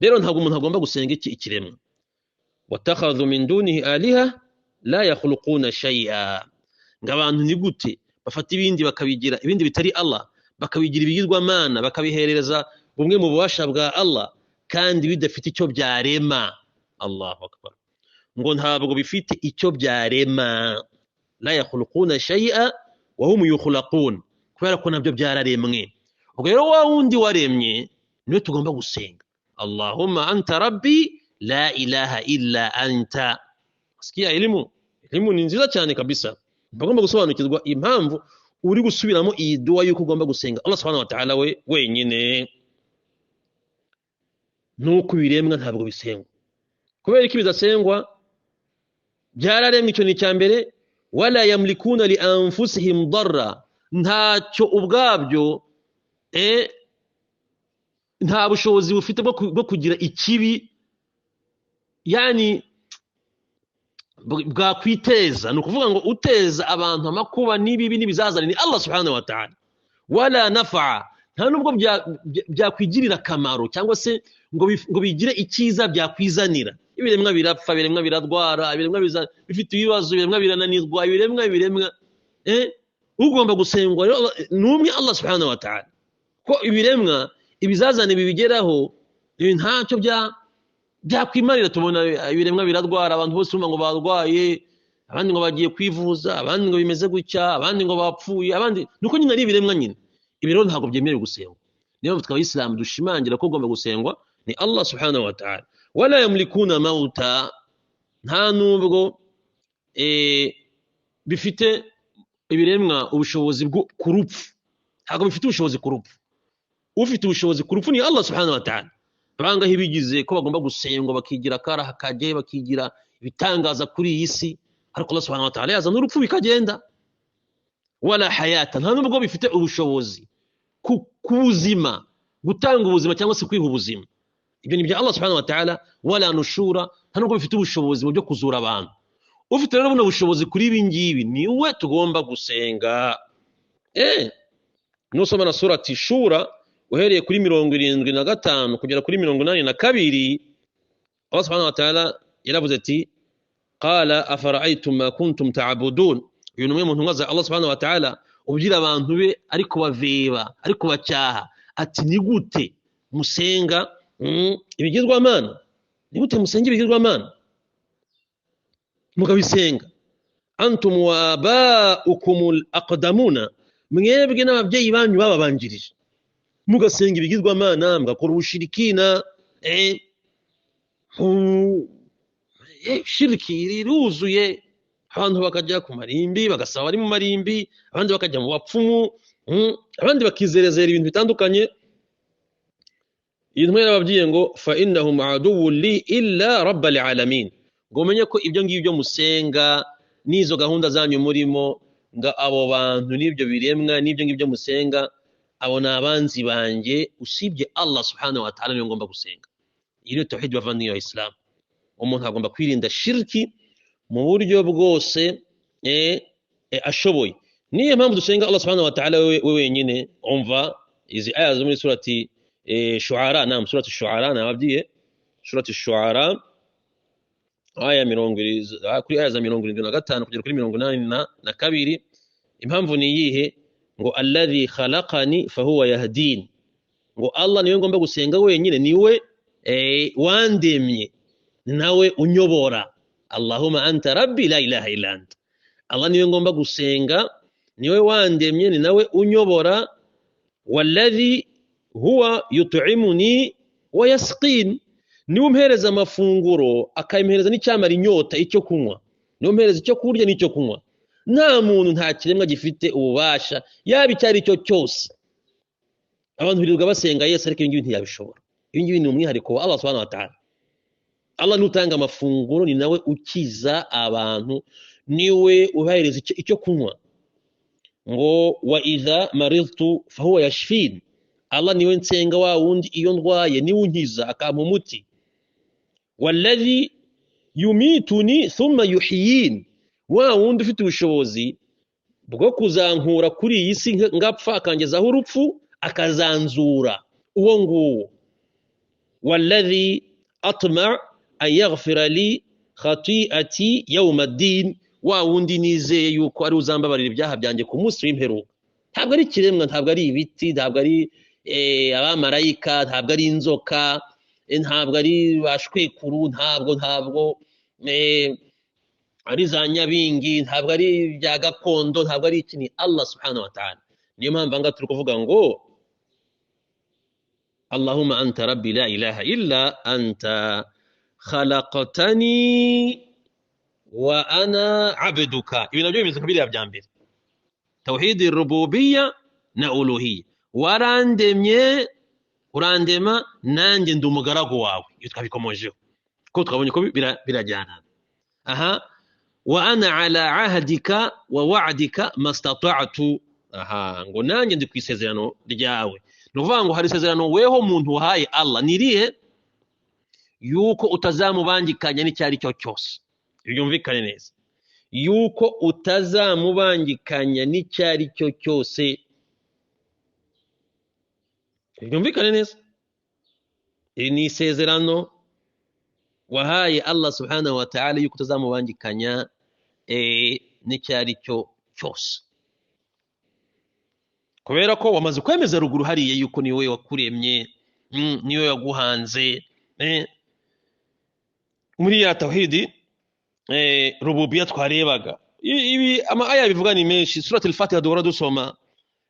Rero ntabwo umuntu agomba gusenga ikiremwa. Watakhadhu min dunihi aliha la yakhluquna shay'a. Ngabantu ni gute bafata ibindi bakabigira ibindi bitari Allah, bakabigira ibigirwamana, bakabiherereza bumwe mu bubasha bwa Allah kandi bidafite icyo byarema. Allahu akbar. Ngo ntabwo bifite icyo byarema. La yakhluquna shay'a wa hum yukhlaqun. Kubera ko nabyo byararemwe. Ubwo rero wa wundi waremye niwe tugomba gusenga. Allahumma anta rabbi la ilaha illa anta. Sikia elimu ni nziza cyane kabisa. Bagomba gusobanukirwa impamvu uri gusubiramo iyi dua yuko ugomba gusenga Allah subhanahu wa ta'ala wenyine. Nuko biremwa ntabwo bisengwa. Kubera iki bidasengwa? Byararemwe, icyo ni cyambere. Wala yamlikuna li anfusihim darra. Ntacyo ubwabyo nta bushobozi bufite bwo kugira ikibi, yani bwakwiteza. Ni ukuvuga ngo uteza abantu amakuba n'ibibi n'ibizazane ni Allah subhanahu wa ta'ala. Wala nafa, nta nubwo byakwigirira akamaro cyangwa se ngo bigire icyiza byakwizanira. Ibiremwa birapfa, ibiremwa biradwara, ibiremwa bifite ibibazo, ibiremwa birananirwa, ibiremwa ugomba gusengwa n'umwe Allah subhanahu wa ta'ala. Ko ibiremwa ibizazane bibigeraho ntacyo byakwimarira. Tubona ibiremwa biradwara, abantu bose ngo barwaye, abandi ngo bagiye kwivuza, abandi ngo bimeze gutya, abandi ngo bapfuye, abandi nuko nyine ari ibiremwa nyine. Ibiro ntabwo byemerewe gusengwa. Niyo mpamvu tw'Abayisilamu dushimangira ko ugomba gusengwa ni Allah subhanahu wa ta'ala. Wala yamlikuna mauta, nta nubwo bifite ibiremwa ubushobozi ku rupfu. Ntabwo bifite ubushobozi ku rupfu. Ufite ubushobozi ku rupfu ni Allah subhanahu wa ta'ala. Abangahe bigize ko bagomba gusengwa, bakigira karaha kaje, bakigira ibitangaza kuri iyi si, ariko Allah subhanahu wa ta'ala yazana urupfu bikagenda. Wala hayata, nta nubwo bifite ubushobozi ku buzima, gutanga ubuzima cyangwa se kwiha ubuzima. Ibyo ni bya Allah subhanahu wa ta'ala. Wala nushura, nta nubwo bifite ubushobozi mu byo kuzura abantu. Ufite rero buno bushobozi kuri ibi ngibi niwe tugomba gusenga. Nusoma na surati Shura uhereye kuri 75 kugera kuri 82, Allah subhanahu wa ta'ala yaravuze ati qala afara'aytum ma kuntum ta'budun. Uyu ni umwe mu ntumwa za Allah subhanahu wa ta'ala ubwira abantu be ariko baveba, ariko bacyaha, ati ni gute musenga ibigirwamana? Ni gute musenga ibigirwamana mukabisenga? Antum wa aba'ukumul aqdamuna, mwebwe n'ababyeyi banyu bababanjirije mugasenga ibigirwamana, mugakora ubushirikina. Shiriki riruzuye, abantu bakajya ku marimbi bagasaba ari mu marimbi, abandi bakajya mu bapfumu, abandi bakizerezera ibintu bitandukanye. Iyi ntwera bababwiye ngo fa innahum aduwwun li illa rabbil alamin. Ngo umenye ko ibyo ngibyo musenga n'izo gahunda zanyu murimo, nga abo bantu n'ibyo biremwa n'ibyo ngibyo musenga, abo ni abanzi banjye usibye Allah subhanahu wa ta'ala niyo ngomba gusenga. Iyi ni tauhid bavandimwe ya Islam. Umuntu agomba kwirinda shirki mu buryo bwose ashoboye. Niyo mpamvu dusenga Allah subhanahu wa ta'ala we wenyine. Umva izi aya zo muri surati Shu'ara, surati Shu'ara nababwiye, surati Shu'ara aya 20 kuri aya za 75 kugera kuri 82. Impamvu ni yihe? Ngo alladhi khalaqani fahuwa yahdin. Ngo Allah niwe ngomba gusenga wenyine, niwe wandemye, nawe unyobora. Allahumma anta rabbi la ilaha illa anta. Allah niwe ngomba gusenga, niwe wandemye, ni nawe unyobora. Walladhi huwa yut'imuni wa yasqin, niwe umpereza amafunguro akayimpereza n'icyamara inyota, icyo kunywa. Niwe umpereza icyo kurya n'icyo kunywa. Nta muntu, nta kiremwa gifite ububasha yaba icyari cyo cyose. Abantu birirwa basenga Yesu, ariko ibingibi ntiyabishobora. Ibingibi ni umwihariko wa Allah subhanahu wa ta'ala. Allah nutanga amafunguro, ni nawe ukiza abantu, niwe ubahereza icyo kunywa. Ngo wa idha maridtu fahuwa yashfin. Allah niwe nsenga wa wundi iyo ndwaye niwe unkiza akampa umuti. Walladhi yumituni thumma yuhyin, wa wundi ufite ubushobozi bwo kuzankura kuri iyi si ngapfa akangezaho urupfu akazanzura uwo nguwo walladhi atma an yaghfira li khati'ati yawm ad-din wa wundi nizeye yuko ari uzambabarira ibyaha byanjye ku munsi w'imperuka ntabwo ari kiremwa ntabwo ari ibiti ntabwo ari abamarayika ntabwo ari inzoka ntabwo ari bashwekuru ntabwo ari za nyabingi ntabwo ari bya gakondo ntabwo ari iki ni Allah subhanahu wa ta'ala niyo mpamvu anga turi kuvuga ngo Allahumma anta rabbi la ilaha illa anta khalaqtani wa ana abduka ibi nabyo bimeze kabiri bya mbere tauhid rububiyya na uluhiyya warandemye urandema nanjye ndi umugaragu wawe iyo twabikomojeho ko twabonye ko birajyana aha wa ana ala ahdika wa wa'dika mastata'tu aha ngo nanjye ndi kwisezerano ryawe nuvuga ngo hari isezerano weho muntu wahaye Allah nirihe yuko utazamubangikanya n'icyari cyo cyose byumvikane neza yuko utazamubangikanya n'icyari cyo cyose byumvikane neza iri ni isezerano wahaye Allah subhanahu wa ta'ala yuko utazamubangikanya n'icyari cyo cyose kubera ko wamaze kwemeza ruguru hariye yuko niwe wakuremye niwe yaguhanze muri ya tauhidi rububiyya twarebaga ibi ama aya bivuga ni menshi surati al-fatiha duhora dusoma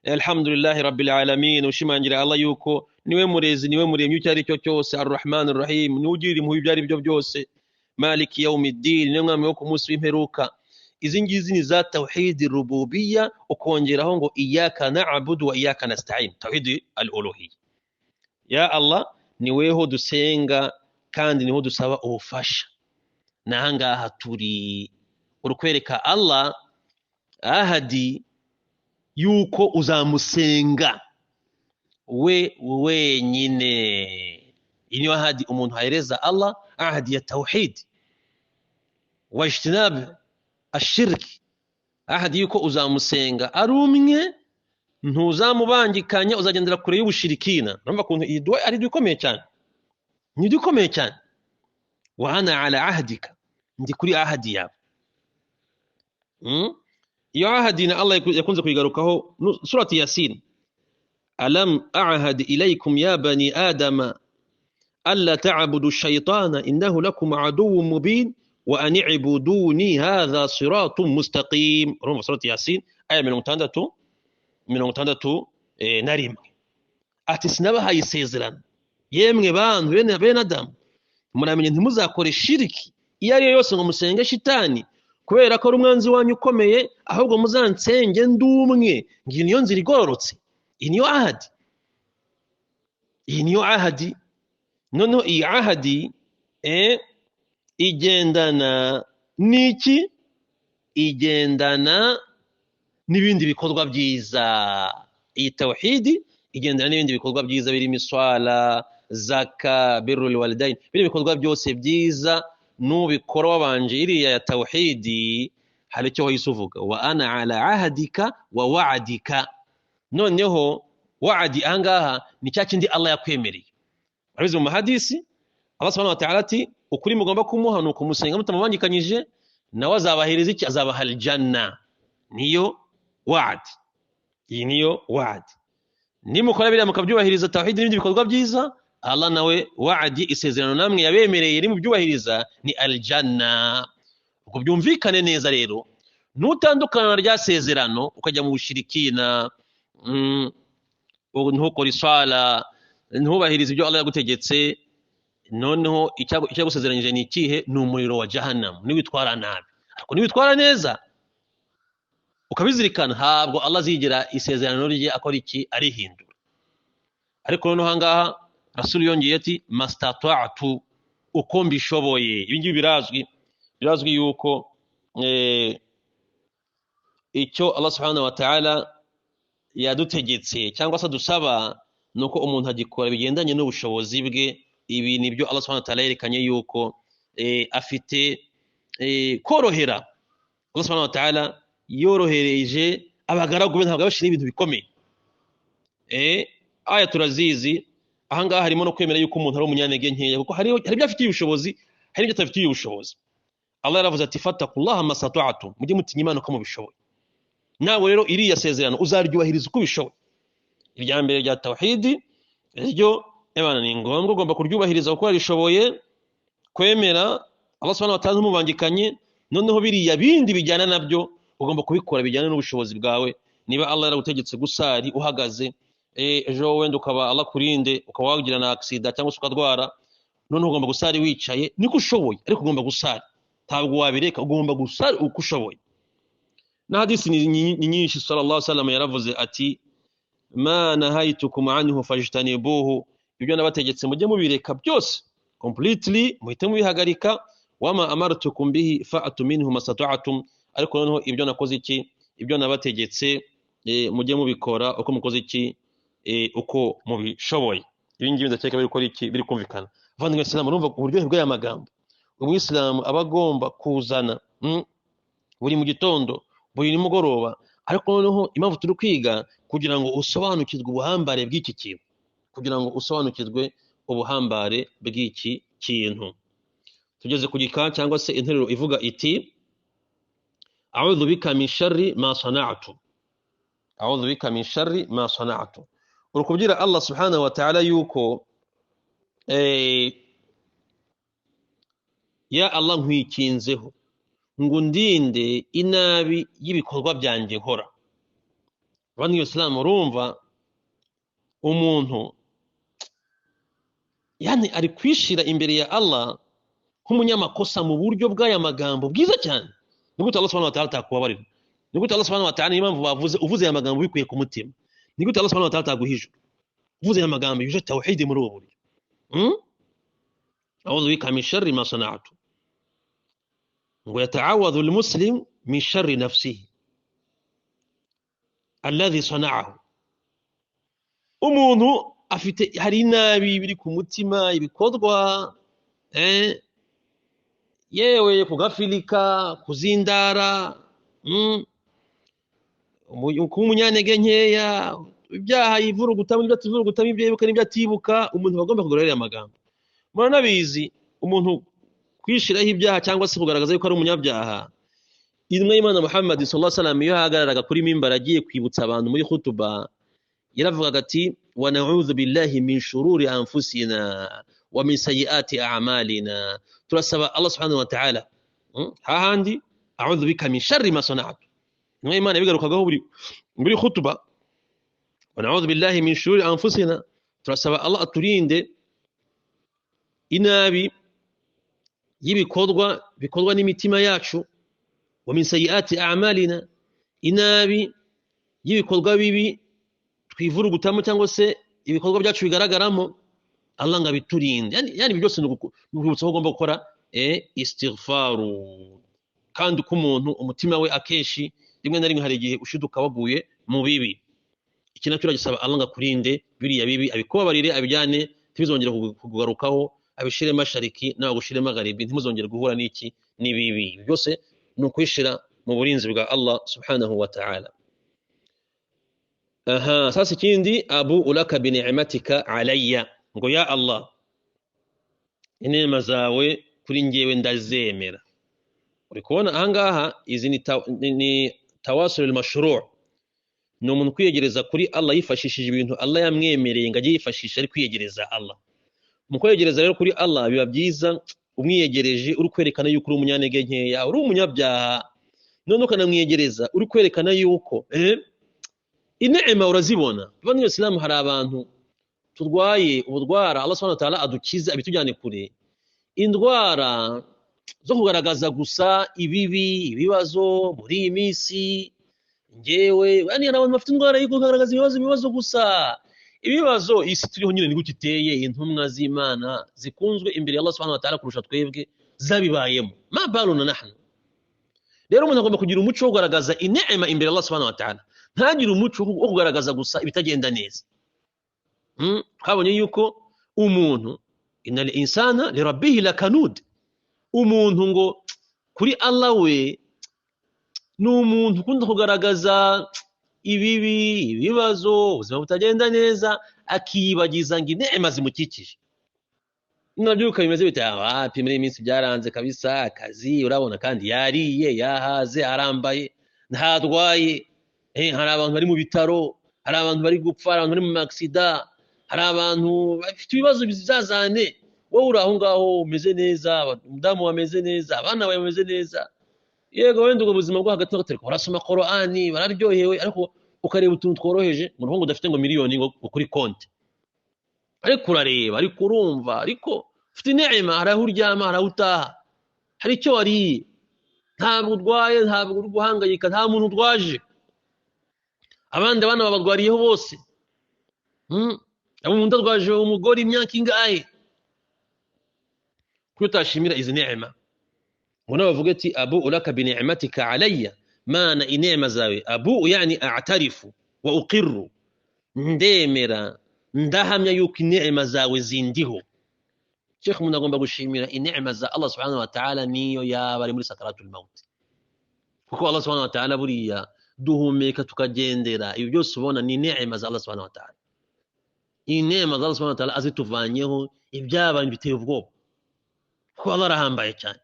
alhamdulillahi rabbil alamin ushimangira Allah yuko niwe murezi niwe muremye cyari cyo cyose arrahman arrahim nugira impuhwe byari byo byose maliki yawmiddin niwe mwami wo ku munsi w'imperuka izi ngizi ni za tauhid rububiyya ukongeraho ngo iyyaka na'budu wa iyyaka nasta'in tauhid al-uluhiyya ya Allah niweho dusenga kandi niho dusaba ubufasha nahangaha turi urukwereka Allah ahadi yuko uzamusenga we wenyine inyo ahadi umuntu hahereza Allah ahadi ya tauhid wa ijtinab ashirki ahadi yuko uzamusenga ari umwe ntuzamubangikanya uzagendera kure y'ubushirikina numva kuntu iyi dua ari dukomeye cyane ni dukomeye cyane wa ana ala ahdika ndi kuri ahadi yawe iyo ahadi na Allah yakunze kuyigarukaho surati yasin alam a'had ilaykum ya bani adama alla ta'budu ash-shaytana innahu lakum aduwwun mubin wa an i'buduni hadha siratun mustaqim rumva surati yasin aya 66 na rimwe ati sinabahaye isezerano yemwe bantu bene Adamu muramenye ntimuzakore shiriki iyo ari yose ngo musenge shitani kubera ko ari umwanzi wanyu ukomeye ahubwo muzansenge ndumwe ngiye niyo nzira igororotse iyi niyo ahadi noneho iyi ahadi igendana n'iki igendana n'ibindi bikorwa byiza iyi tauhidi igendana n'ibindi bikorwa byiza birimo iswala zaka birrul walidain biri bikorwa byose byiza nubikora wabanje iriya ya tauhidi hari icyo wayisuvuga wa ana ala ahdika wa wa'dika noneho wa'di angaha ni cya kindi Allah yakwemereye abize mu hadisi Allah subhanahu wa ta'ala ati ukuri mugomba kumuha nuko musenga mutamubangikanyije nawe azabahereza iki azabaha aljanna niyo wa'd iyi niyo wa'd nimukora biriya mukabyubahiriza tauhid n'ibindi bikorwa byiza Allah nawe wa'di isezerano namwe yabemereye iri mu byubahiriza ni aljanna ubwo byumvikane neza rero nutandukana rya sezerano ukajya mu bushirikina ntukora iswala ntubahiriza ibyo Allah yagutegetse noneho icyo gusezeranyije ni ikihe ni umuriro wa jahannam niwitwara nabi ariko niwitwara neza ukabizirikana ntabwo Allah azigera isezerano rye akora iki arihindura ariko noneho hangaha Rasul yongeye ati mastata'tu uko mbishoboye ibi ngibi birazwi yuko icyo Allah subhanahu wa ta'ala yadutegetse cyangwa se dusaba nuko umuntu agikora bigendanye n'ubushobozi bwe ibi nibyo Allah subhanahu wa ta'ala yerekanye yuko afite korohera Allah subhanahu wa ta'ala yorohereje abagaragu be ntabwo bashira ibintu bikomeye. Aya turazizi, ahangaha harimo no kwemera yuko umuntu ari umunyantege nkeya, kuko hari ibyo afitiye ubushobozi, hari ibyo atafitiye ubushobozi. Allah yaravuze ati fattaqullaha masata'tum, mujye mutinya Imana uko mubishoboye. Nawe rero iriya sezerano uzaryubahiriza uko bishoboye. Irya mbere rya tawhidi ryo ebana ni ngombwa, ugomba kuryubahiriza uko warishoboye, kwemera Allah subhanahu wa ta'ala ntumubangikanye. Noneho biriya bindi bijyana nabyo ugomba kubikora bijyana n'ubushobozi bwawe. Niba Allah yaragutegetse gusari uhagaze, ejo wenda ukaba Allah kurinde ukaba wagira na accident cyangwa ukadwara, none ugomba gusari wicaye, niko ushoboye, ariko ugomba gusari, ntabwo wabireka, ugomba gusari uko ushoboye. Na hadisi ni nyinshi sallallahu alaihi wasallam yaravuze ati ma nahaytukum anhu fajtanibuhu, ibyo nabategetse mujye mubireka byose completely, muhite mubihagarika. Wama amartukum bihi fa'atu minhu masata'tum, ariko noneho ibyo nakoze iki, ibyo nabategetse mujye mubikora uko mukoze iki, uko mubishoboye. Ibi ngibi ndakeka biri gukora iki, biri kumvikana. Vandimwe Islam, urumva uburyohe bw'aya magambo umuyisilamu aba agomba kuzana buri mu gitondo, buri nimugoroba. Ariko noneho impamvu turi kwiga kugira ngo usobanukirwe ubuhambare bw'iki kintu, kugira ngo usobanukirwe ubuhambare bw'iki kintu. Tugeze ku gika cyangwa se interuro ivuga iti a'udhu bika min sharri ma sana'tu, a'udhu bika min sharri ma sana'tu. Urukubwira Allah subhanahu wa ta'ala yuko ya Allah nkwikinzeho ngo ndinde inabi y'ibikorwa byanjye nkora. Bani Islam, urumva umuntu yani ari kwishira imbere ya Allah nk'umunyamakosa mu buryo bw'aya magambo bwiza cyane. Nigute Allah subhanahu wa ta'ala atakubabarira? Nigute Allah subhanahu wa ta'ala impamvu bavuze uvuze aya magambo bikuye ku mutima? Nigute Allah subhanahu wa ta'ala ataguhije uvuze aya magambo yuje tawhid muri ubu buryo? A'udhu bika min sharri ma sana'tu, ngo yata'awadhu al-muslim min sharri nafsihi alladhi sana'ahu. Umuntu afite hari nabi biri ku mutima, ibikorwa yewe kugafilika, kuzindara, umunyantege nkeya, ibyaha yivurugutamo n'ibyo ativurugutamo, ibyo yibuka n'ibyo atibuka, umuntu bagomba kugororera amagambo. Muranabizi umuntu kwishiraho ibyaha cyangwa se kugaragaza yuko ari umunyabyaha. Intumwa y'Imana Muhammad sallallahu alaihi wasallam iyo hagararaga kuri mimbar agiye kwibutsa abantu muri khutuba, yaravugaga ati wa na'udhu billahi min shururi anfusina wa min sayyiati a'malina. Turasaba Allah subhanahu wa ta'ala hahandi a'udhu bika min sharri ma sana'tu. Intumwa y'Imana bigarukagaho muri khutuba, wa na'udhu billahi min shururi anfusina, turasaba Allah aturinde inabi y'ibikorwa bikorwa n'imitima yacu, wa min sayyiati a'malina, inabi y'ibikorwa bibi twivurugutamo cyangwa se ibikorwa byacu bigaragaramo, Allah ngabiturinde. Yani byose n'urwibutso ugomba gukora istighfaru. Kandi uko umuntu umutima we akenshi rimwe na rimwe hari igihe ushiduka waguye mu bibi, iki nacyo uragisaba Allah ngakurinde biriya bibi, abikubabarire, abijyane ntibizongere kugarukaho, abishire mashariki nawe gushire magharibi, ntimuzongere guhura n'iki n'ibibi. Byose ni ukwishira mu burinzi bwa Allah subhanahu wa ta'ala. Sasa ikindi, abu ulaka bi ni'matika alayya, ngo ya Allah inema zawe kuri njyewe ndazemera. Uri kubona ahangaha izi ni tawasul al-mashru', ni umuntu kwiyegereza kuri Allah yifashishije ibintu Allah yamwemereye ngo ajye yifashisha ari kwiyegereza Allah. Mu kwiyegereza rero kuri Allah biba byiza umwiyegereje uri kwerekana yuko uri umunyantege nkeya, uri umunyabyaha, none ukanamwiyegereza uri kwerekana yuko inema urazibona. Bani Islam, hari abantu turwaye ubudwara Allah subhanahu wa ta'ala adukiza abitujyane kure, indwara zo kugaragaza gusa ibibazo muri iyi minsi. Ngewe bani abantu bafite indwara yo kugaragaza ibibazo gusa, ibibazo isi turiho nyine niguki iteye. Intumwa z'Imana zikunzwe imbere ya Allah subhanahu wa ta'ala kurusha twebwe zabibayemo, ma baluna nahnu. Rero umuntu agomba kugira umuco wo kugaragaza inema imbere ya Allah subhanahu wa ta'ala, ntagire umuco wo kugaragaza gusa ibitagenda neza. Habonye yuko umuntu inal insana li rabbihi lakanud, umuntu ngo kuri Allah we ni umuntu ukunda kugaragaza ibibi, ibibazo, ubuzima butagenda neza, akiyibagiza ngo inema zimukikije. Nabyuka bimeze bite? Wapi, muri iyi minsi byaranze kabisa, akazi urabona, kandi yariye, yahaze, arambaye, ntarwaye. Hari abantu bari mu bitaro, hari abantu bari gupfa, hari abantu bari mu maksida, hari abantu bafite ibibazo bizazane. Wowe uri aho ngaho umeze neza, umudamu wameze neza, abana bawe bameze neza. Yego wenda ubwo buzima bwo hagati n'agatereko barasoma Qur'ani, bararyohewe, ariko ukareba utuntu tworoheje, mu ruhungu udafite ngo miliyoni ngo kuri konti. Ariko urareba, ariko urumva, ariko ufite inema, hari aho uryama, hari aho utaha, hari icyo wariye, ntabwo urwaye, ntabwo uri guhangayika, nta muntu urwaje. Abandi abana babarwariyeho bose. Umuntu arwaje umugore imyaka ingahe? Kuko utashimira izi neema. Ngo bavuga ati abu ulaka bi ni'matika alayya, mana inema zawe. Abu yani a'tarifu wa uqirru, ndemera ndahamya yuko inema zawe zindiho. Sheikh, umuntu agomba gushimira inema za Allah subhanahu wa ta'ala niyo yaba ari muri sakaratul maut. Kuko Allah subhanahu wa ta'ala buriya duhumeka tukagendera, ibyo byose ubona ni neema za Allah subhanahu wa ta'ala. Inema za Allah subhanahu wa ta'ala azituvanyeho ibyaba biteye ubwoba. Kuko Allah arahambaye cyane.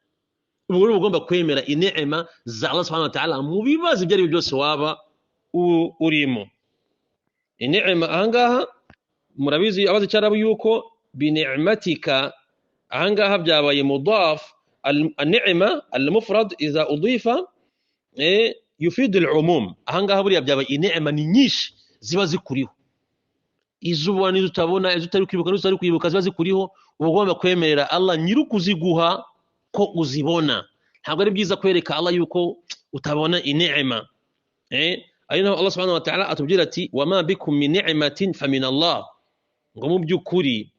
Ubwo rero ugomba kwemera inema za Allah subhanahu wa ta'ala mu bibazo ibyo ari byose waba urimo. Inema ahangaha murabizi abazi cyarabu yuko bi ni'matika ahangaha byabaye mudaf. An-ni'ma al-mufrad idha udifa yufid al-umum. Ahangaha buriya byabaye inema ni nyinshi ziba zikuriho. Izuba nizo utabona, izo utari kwibuka, nizo utari kwibuka, ziba zikuriho. Ugomba kwemerera Allah nyirukuziguha ko uzibona. Ntabwo ari byiza kwereka Allah yuko utabona inema. Ayina Allah subhanahu wa ta'ala atubwira ati wama bikum min ni'matin famin Allah. Ngo mu byukuri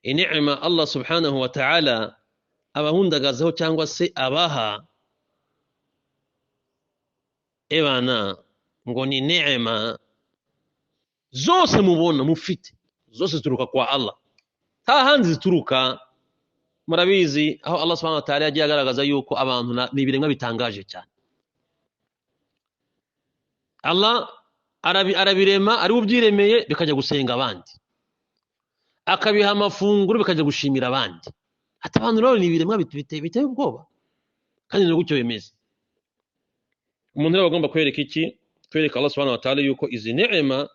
inema Allah subhanahu wa ta'ala abahundagazaho cyangwa se abaha ebana, ngo ni neema zose mubona mufite, zose zituruka kwa Allah, nta hanze zituruka. Murabizi aho Allah subhanahu wa ta'ala yagiye agaragaza yuko abantu ni ibiremwa bitangaje cyane. Allah arabirema, ari ubyiremeye bikajya gusenga abandi, akabiha amafunguro bikajya gushimira abandi. Ati abantu rero ni ibiremwa biteye ubwoba, kandi ni gutyo bimeze. Umuntu rero agomba kwereka iki? Kwereka Allah subhanahu wa ta'ala yuko izi neema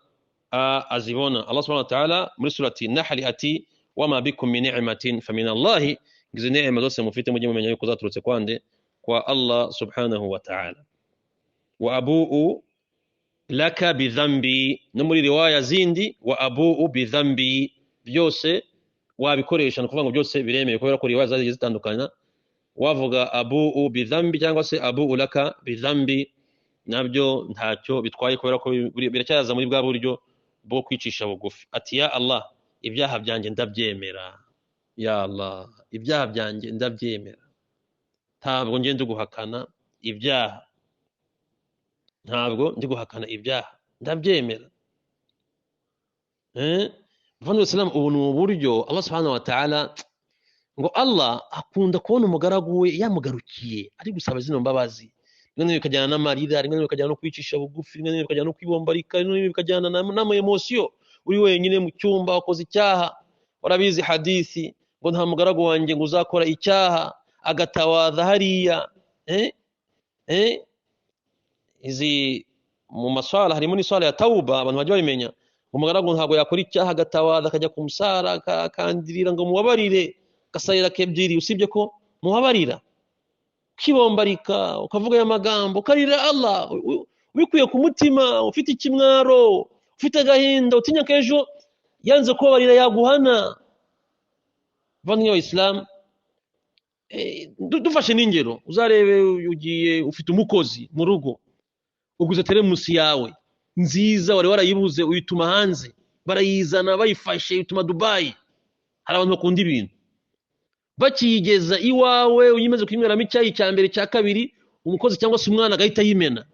azibona. Allah subhanahu wa ta'ala muri surati Nahl ati wama bikum min ni'matin famin Allah. Izi neema zose mufite mujye mumenya yuko zaturutse kwande? Kwa Allah subhanahu wa ta'ala. Wa abu'u laka bi dhanbi, no muri riwaya zindi wa abu'u bi dhanbi, byose wabikoresha no kuvuga ngo byose biremeye, kubera ko riwaya zagiye zitandukana. Wavuga abu'u bi dhanbi cyangwa se abu'u laka bi dhanbi, nabyo ntacyo bitwaye, kubera ko biracyaza muri bwa buryo bwo kwicisha bugufi. Ati ya Allah, ibyaha byanjye ndabyemera. Ya Allah, ibyaha byanjye ndabyemera, ntabwo ngiye guhakana ibyaha, ntabwo ndi guhakana ibyaha, ndabyemera. Bavandimwe Islam, ubu ni uburyo Allah subhanahu wa ta'ala, ngo Allah akunda kubona umugaragu we yamugarukiye ari gusaba zino mbabazi. Rimwe bikajyana n'amarira, rimwe bikajyana no kwicisha bugufi, rimwe bikajyana no kwibombarika, rimwe bikajyana n'ama emotion. Uri wenyine mu cyumba wakoze icyaha, warabizi hadithi ngo nta mugaragu wanjye ngo uzakora icyaha agatawaza hariya. Izi mu maswala harimo n'iswala ya tauba, abantu bajya babimenya. Umugaragu ntabwo yakora icyaha agatawaza akajya kumusara akandirira ngo mubabarire, gasayira kebyiri, usibye ko mubabarira, kibombarika ukavuga ya magambo, ukarira Allah ubikuye ku mutima, ufite ikimwaro, ufite agahinda, utinya kejo yanze kubabarira yaguhana. Bavandimwe Islam, dufashe n'ingero, uzarebe ugiye ufite umukozi mu rugo, uguze teremusi yawe nziza wari warayibuze, uyituma hanze, barayizana bayifashe, uyituma Dubai. Hari abantu bakunda ibintu, bakiyigeza iwawe uyimaze kwimweramo icyayi cya mbere cya kabiri, umukozi cyangwa se umwana agahita yimena.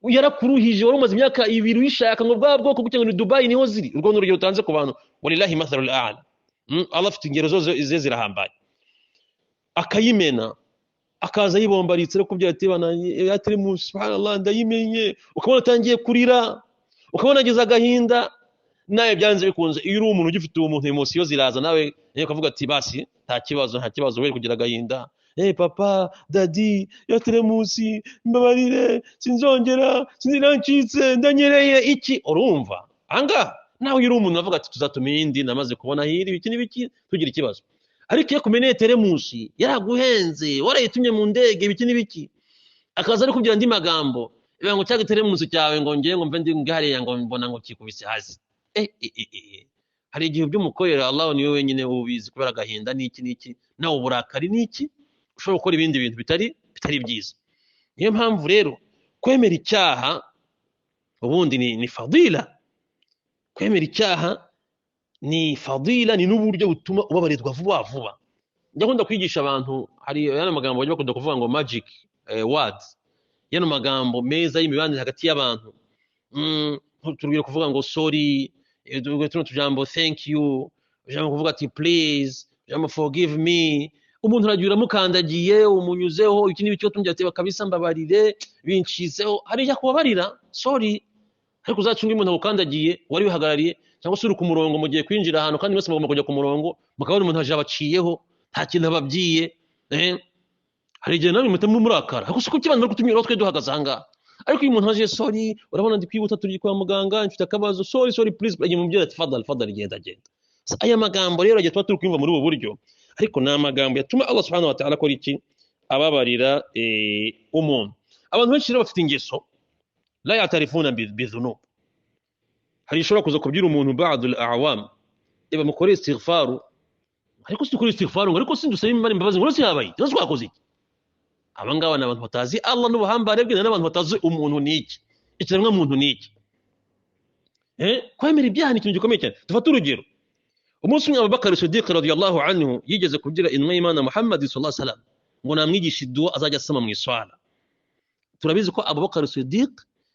Yarakuruhije, wari umaze imyaka 2 uyishaka ngo bwa bwoko kugira ngo ni Dubai niho ziri. Urwo n'urugero utanze ku bantu, wallahi mathalul a'la. Allah afite ingero zo zirahambaye. Akayimena, akaza yibombaritse ariko kubwira ati bana ya teremusi subhanallah ndayimenye, ukabona atangiye kurira, ukabona agize agahinda. Nawe byanze bikunze iyo uri umuntu ugifite umuntu emosiyo ziraza, nawe ukavuga ati basi nta kibazo we kugira agahinda. Papa dadi ya teremusi mbabarire, sinzirancitse ndanyereye iki, urumva anga nawe uri umuntu avuga ati tuzatuma iyindi, namaze kubona hiri ibiki n'ibiki tugira ikibazo. Ariko iyo kumeneye teremusi yaraguhenze, warayitumye mu ndege ibiki n'ibiki, akaza ari kugira andi magambo, ngo cyage teremusi cyawe ngo ngiye ngo mve ndi ngahariya ngo mbona ngo kikubise hasi. Hari igihe by'umukorera Allah niwe wenyine ubizi, kubera agahinda n'iki nawe uburakari n'iki ushobora gukora ibindi bintu bitari byiza. Niyo mpamvu rero kwemera icyaha ubundi ni fadila. Kwemera icyaha ni fadila, ni n'uburyo butuma ubabarizwa vuba vuba. Ndakunda kwigisha abantu, hari yana magambo bajya bakunda kuvuga ngo magic words, yana magambo meza y'imibanire hagati y'abantu. Turugire kuvuga ngo sorry, tuno tujambo thank you, ujambo kuvuga ati please, ujambo forgive me. Umuntu aragira mukandagiye umunyuzeho iki n'ibicyo tumujya ati bakabisa mbabarire bincizeho, hari yakubabarira sorry. Ariko uzacunga umuntu ukandagiye wari wihagarariye, cyangwa se uri ku murongo mugiye kwinjira ahantu kandi mwese mugomba kujya ku murongo, mukabona umuntu aje abaciyeho nta kintu ababwiye. Hari igihe nawe mutemwe murakara, ariko siko kibana no kutumira twe duhagaze ahangaha. Ariko uyu muntu aje sorry, urabona ndi kwibuta turi kwa muganga mfite akabazo, sorry please, agiye mubwira ati fadal genda. Aya magambo rero agiye turi kwimva muri ubu buryo, ariko na magambo yatuma Allah subhanahu wa ta'ala akora iki, ababarira umuntu. Abantu benshi rero bafite ingeso la yatarifuna bizunub. Hari ishobora kuza kubyira umuntu ba'dul a'wam mukore istighfaru, ariko sikuri istighfaru ariko sindusaba imbabazi ngo siyabaye cyo twakoze iki. Abangaba n'abantu batazi Allah n'ubuhambare bwe, n'abantu batazi umuntu niki, ikiremwa muntu niki. Kwemera ibyaha ni ikintu gikomeye cyane. Dufata urugero, umunsi umwe Abubakar Siddiq radiyallahu anhu yigeze kugira intumwa y'Imana Muhammad sallallahu alaihi wasallam ngo namwigishe dua azajya asoma mu iswala. Turabizi ko Abubakar Siddiq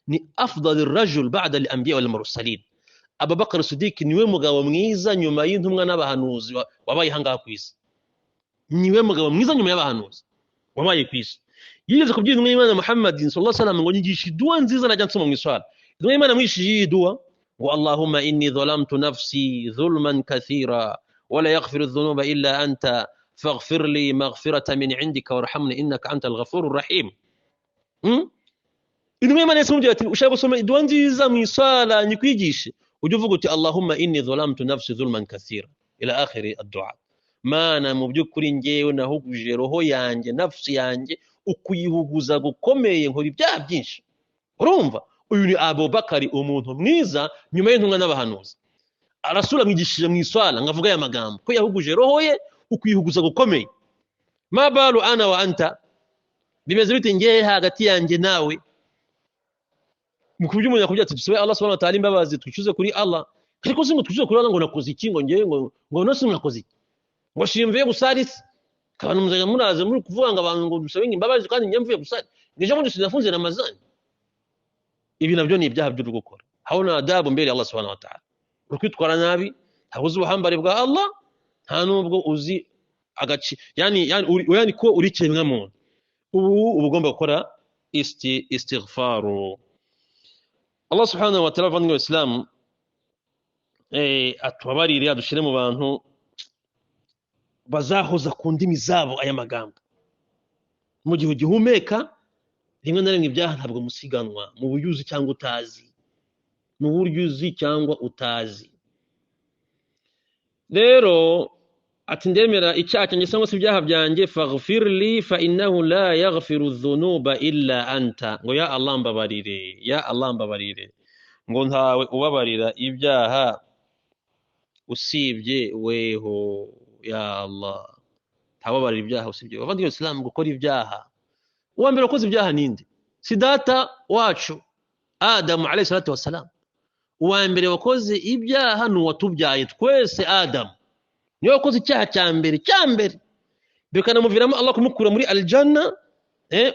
ni afdalur rajul ba'da al-anbiya wal mursalin. Abubakar Siddiq niwe mugabo mwiza nyuma y'intumwa n'abahanuzi wabaye hanga ku isi. Niwe mugabo mwiza nyuma y'abahanuzi wabaye ku isi. Yigeze kubyira intumwa y'Imana Muhammad sallallahu alaihi wasallam ngo nyigishe dua nziza najya nsoma mu iswala. Intumwa y'Imana mwishije dua ngo Allahumma inni zalamtu nafsi zulman kathira wa la yaghfiru adh-dhunuba illa anta faghfir li maghfiratan min 'indika warhamni innaka antal ghafurur rahim. Intumwa y'Imana yasomye ati ushaka gusoma dua nziza mu iswala nyikwigishe, ujye uvuga uti Allahumma inni zalamtu nafsi zulman kathira ila akhiri ad-du'a. Mana mu byukuri ngewe nahuguje roho yanjye nafsi yanjye ukuyihuguza gukomeye nkora ibyaha byinshi. Urumva uyu ni Abubakari umuntu mwiza nyuma y'intumwa n'abahanuzi. Arasura mwigishije mu iswala ngavuga aya magambo ko yahuguje roho ye ukuyihuguza gukomeye. Mabalu ana wa anta, bimeze bite ngewe hagati yanjye nawe? Mukubyo umuntu yakubye ati tusabe Allah subhanahu wa ta'ala imbabazi twicuze kuri Allah, ariko singo twicuze kuri Allah ngo nakoze iki, ngo ngewe ngo nose nakoze iki, ngo shimvuye gusarisi kabana muzaga muraze muri kuvuga ngo abantu ngo dusabe imbabazi kandi nyamvuye gusari ngeje muri sinafunze Ramazani. Ibi nabyo ni ibyaha byo gukora, hauna adabu mbere Allah subhanahu wa ta'ala. Ukwitwara nabi ntabuze ubuhambare bwa Allah, nta nubwo uzi agaci yani ko uri kiremwa muntu. Ubu ugomba gukora istighfaru. Allah subhanahu wa ta'ala vanwe Islam atubabarire adushire mu bantu bazahoza ku ndimi zabo aya magambo. Mu gihe ugihumeka rimwe na rimwe ibyaha ntabwo musiganwa mu buryo uzi cyangwa utazi, mu buryo uzi cyangwa utazi. Rero ati ndemera icyaha cyanjye cyangwa se ibyaha byanjye, faghfir li fa innahu la yaghfiru dhunuba illa anta. Ngo ya Allah mbabarire, ya Allah mbabarire, ngo ntawe ubabarira ibyaha usibye weho ya Allah. Ntababarira ibyaha usibye weho. Abandi Islam gukora ibyaha, uwa mbere ukoze ibyaha ninde? Si data wacu Adam alayhi salatu wassalam. Uwa mbere wakoze ibyaha ni uwatubyaye twese Adam. Niyo wakoze icyaha cya mbere bikanamuviramo Allah kumukura muri aljanna.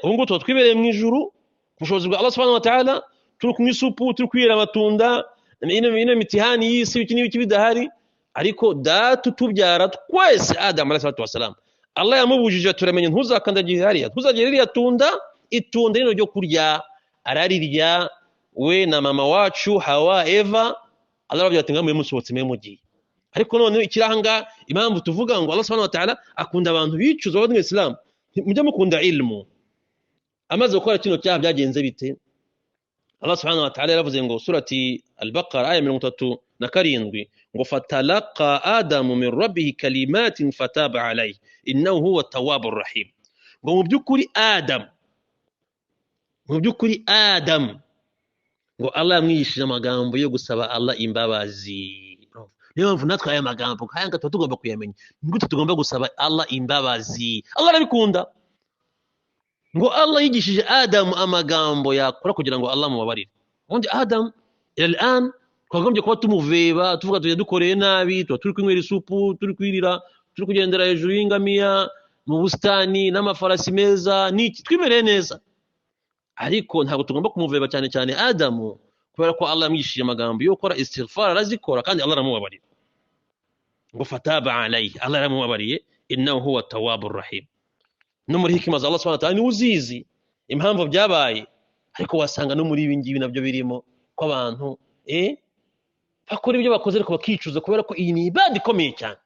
Ubu ngo twibereye mu ijuru kushoboza bwa Allah subhanahu wa ta'ala, turi kumwe isupu, turi kwira amatunda, ino mitihani y'isi iki n'ibiki bidahari, ariko data tubyara twese Adam alayhi salatu wassalam Allah yamubujije turamenye ntuzakandagire hariya ntuzagire ririya itunda rino ryo kurya ararirya we na mama wacu Hawa Eva Allah arabwira ati ngamwe musohotse mwe mugiye ariko none ikiranga impamvu tuvuga ngo Allah subhanahu wa ta'ala akunda abantu bicuza mu Islam mujye mukunda ilmu amaze gukora kino cyaha byagenze bite Allah subhanahu wa ta'ala yaravuze ngo surati al-Baqara aya 37 ngo fatalaqa adamu min rabbih kalimatin fataba alayhi innahu huwa at-tawwabur rahim ngo mu byukuri Adam ngo Allah yamwishije amagambo yo gusaba Allah imbabazi niyo mvu natwe aya magambo kayanga tugomba kuyamenya ngo tugomba gusaba Allah imbabazi Allah arabikunda ngo Allah yigishije Adam amagambo yakora kugira ngo Allah mubabarire undi Adam ilan twagombye kuba tumuveba tuvuga tujye dukoreye nabi turi kwinywera isupu turi kwirira turi kugendera hejuru y'ingamiya mu bustani n'amafarasi meza niki twimereye neza ariko ntabwo tugomba kumuveba cyane cyane Adamu kubera ko Allah yamwishije amagambo yo gukora istighfar arazikora kandi Allah aramubabarira ngo fataba alayhi Allah aramubabariye innahu huwa at-tawwabur rahim no muri hikima za Allah subhanahu wa ta'ala ni uzizi impamvu byabaye ariko wasanga no muri ibingibi nabyo birimo ko abantu bakora ibyo bakoze ariko bakicuza kubera ko iyi ni ibada ikomeye cyane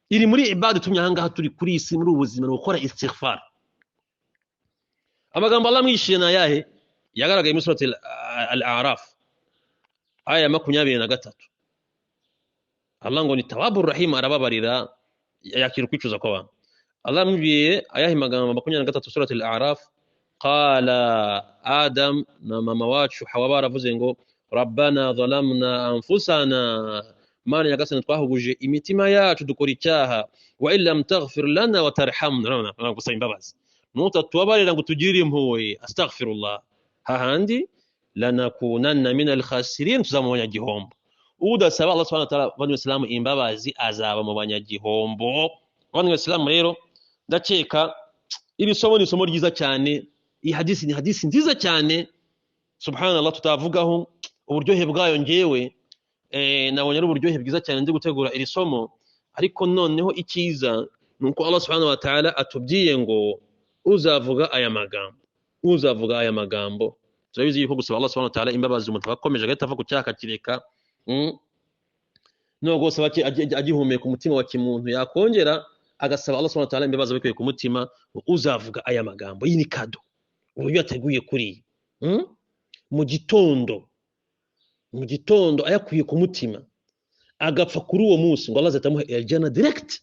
iri muri ibada tumye ahangaha turi kuri isi muri ubuzima no gukora istighfar amagambo Allah mwishiye na yahe yagaragaye muri surati al-A'raf aya 23 Allah ngo ni tawwabur rahim arababarira yakira kwicuza kw'abantu Allah mwibiye ayahe magambo 23 surati al-A'raf qala Adam na mama wacu Hawa baravuze ngo rabbana zalamna anfusana mana yagasana twahuguje imitima yacu dukora icyaha wa illam taghfir lana wa tarhamna gusaba imbabazi nutatubabarira ngo tugirire impuhwe astaghfirullah hahandi lanakunanna min al-khasirin tuzamubanyagihombo udasaba Allah subhanahu wa ta'ala banyuislamu imbabazi azaba mu banyagihombo banyuislamu rero ndakeka iri somo ni somo ryiza cyane iyi hadisi ni hadisi nziza cyane subhanallah tutavugaho uburyohe bwayo ngewe nabonye ari uburyohe bwiza cyane ndi gutegura iri somo ariko noneho ikiza nuko Allah subhanahu wa ta'ala atubwiye ngo uzavuga aya magambo turabizi yuko gusaba Allah subhanahu wa ta'ala imbabazi umuntu bakomeje agahita ava ku cyaha kireka no gusaba agihumeka umutima wa kimuntu yakongera agasaba Allah subhanahu wa ta'ala imbabazi bikuye ku mutima uzavuga aya magambo iyi ni kado uburyo yateguye kuri mu gitondo ayakuye ku mutima agapfa kuri uwo munsi ngo Allah azatamuha aljana direct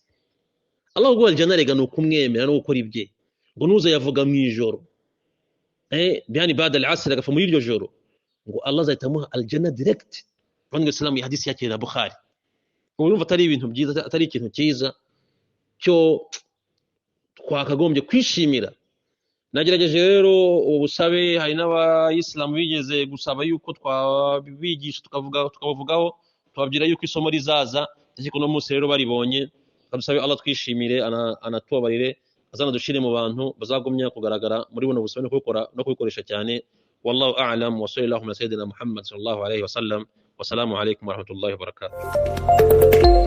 Allah ubwo aljana rega no kumwemera no gukora ibye ngo nuza yavuga mu ijoro byani baada al-asr agapfa muri iryo joro ngo Allah azatamuha aljana direct vange islam ya hadisi yake na Bukhari urumva atari ibintu byiza atari ikintu cyiza cyo twakagombye kwishimira nagerageje rero ubusabe hari n'abayisilamu bigeze gusaba yuko twabigisha tukavugaho twabwira yuko isomo rizaza ariko no munsi rero baribonye kadusabe Allah twishimire anatubabarire azana dushire mu bantu bazagumya kugaragara muri buno busabe no kubikoresha cyane wallahu a'lam wa sallallahu ala sayyidina Muhammad sallallahu alayhi wa sallam wa salamu alaykum wa rahmatullahi wa barakatuh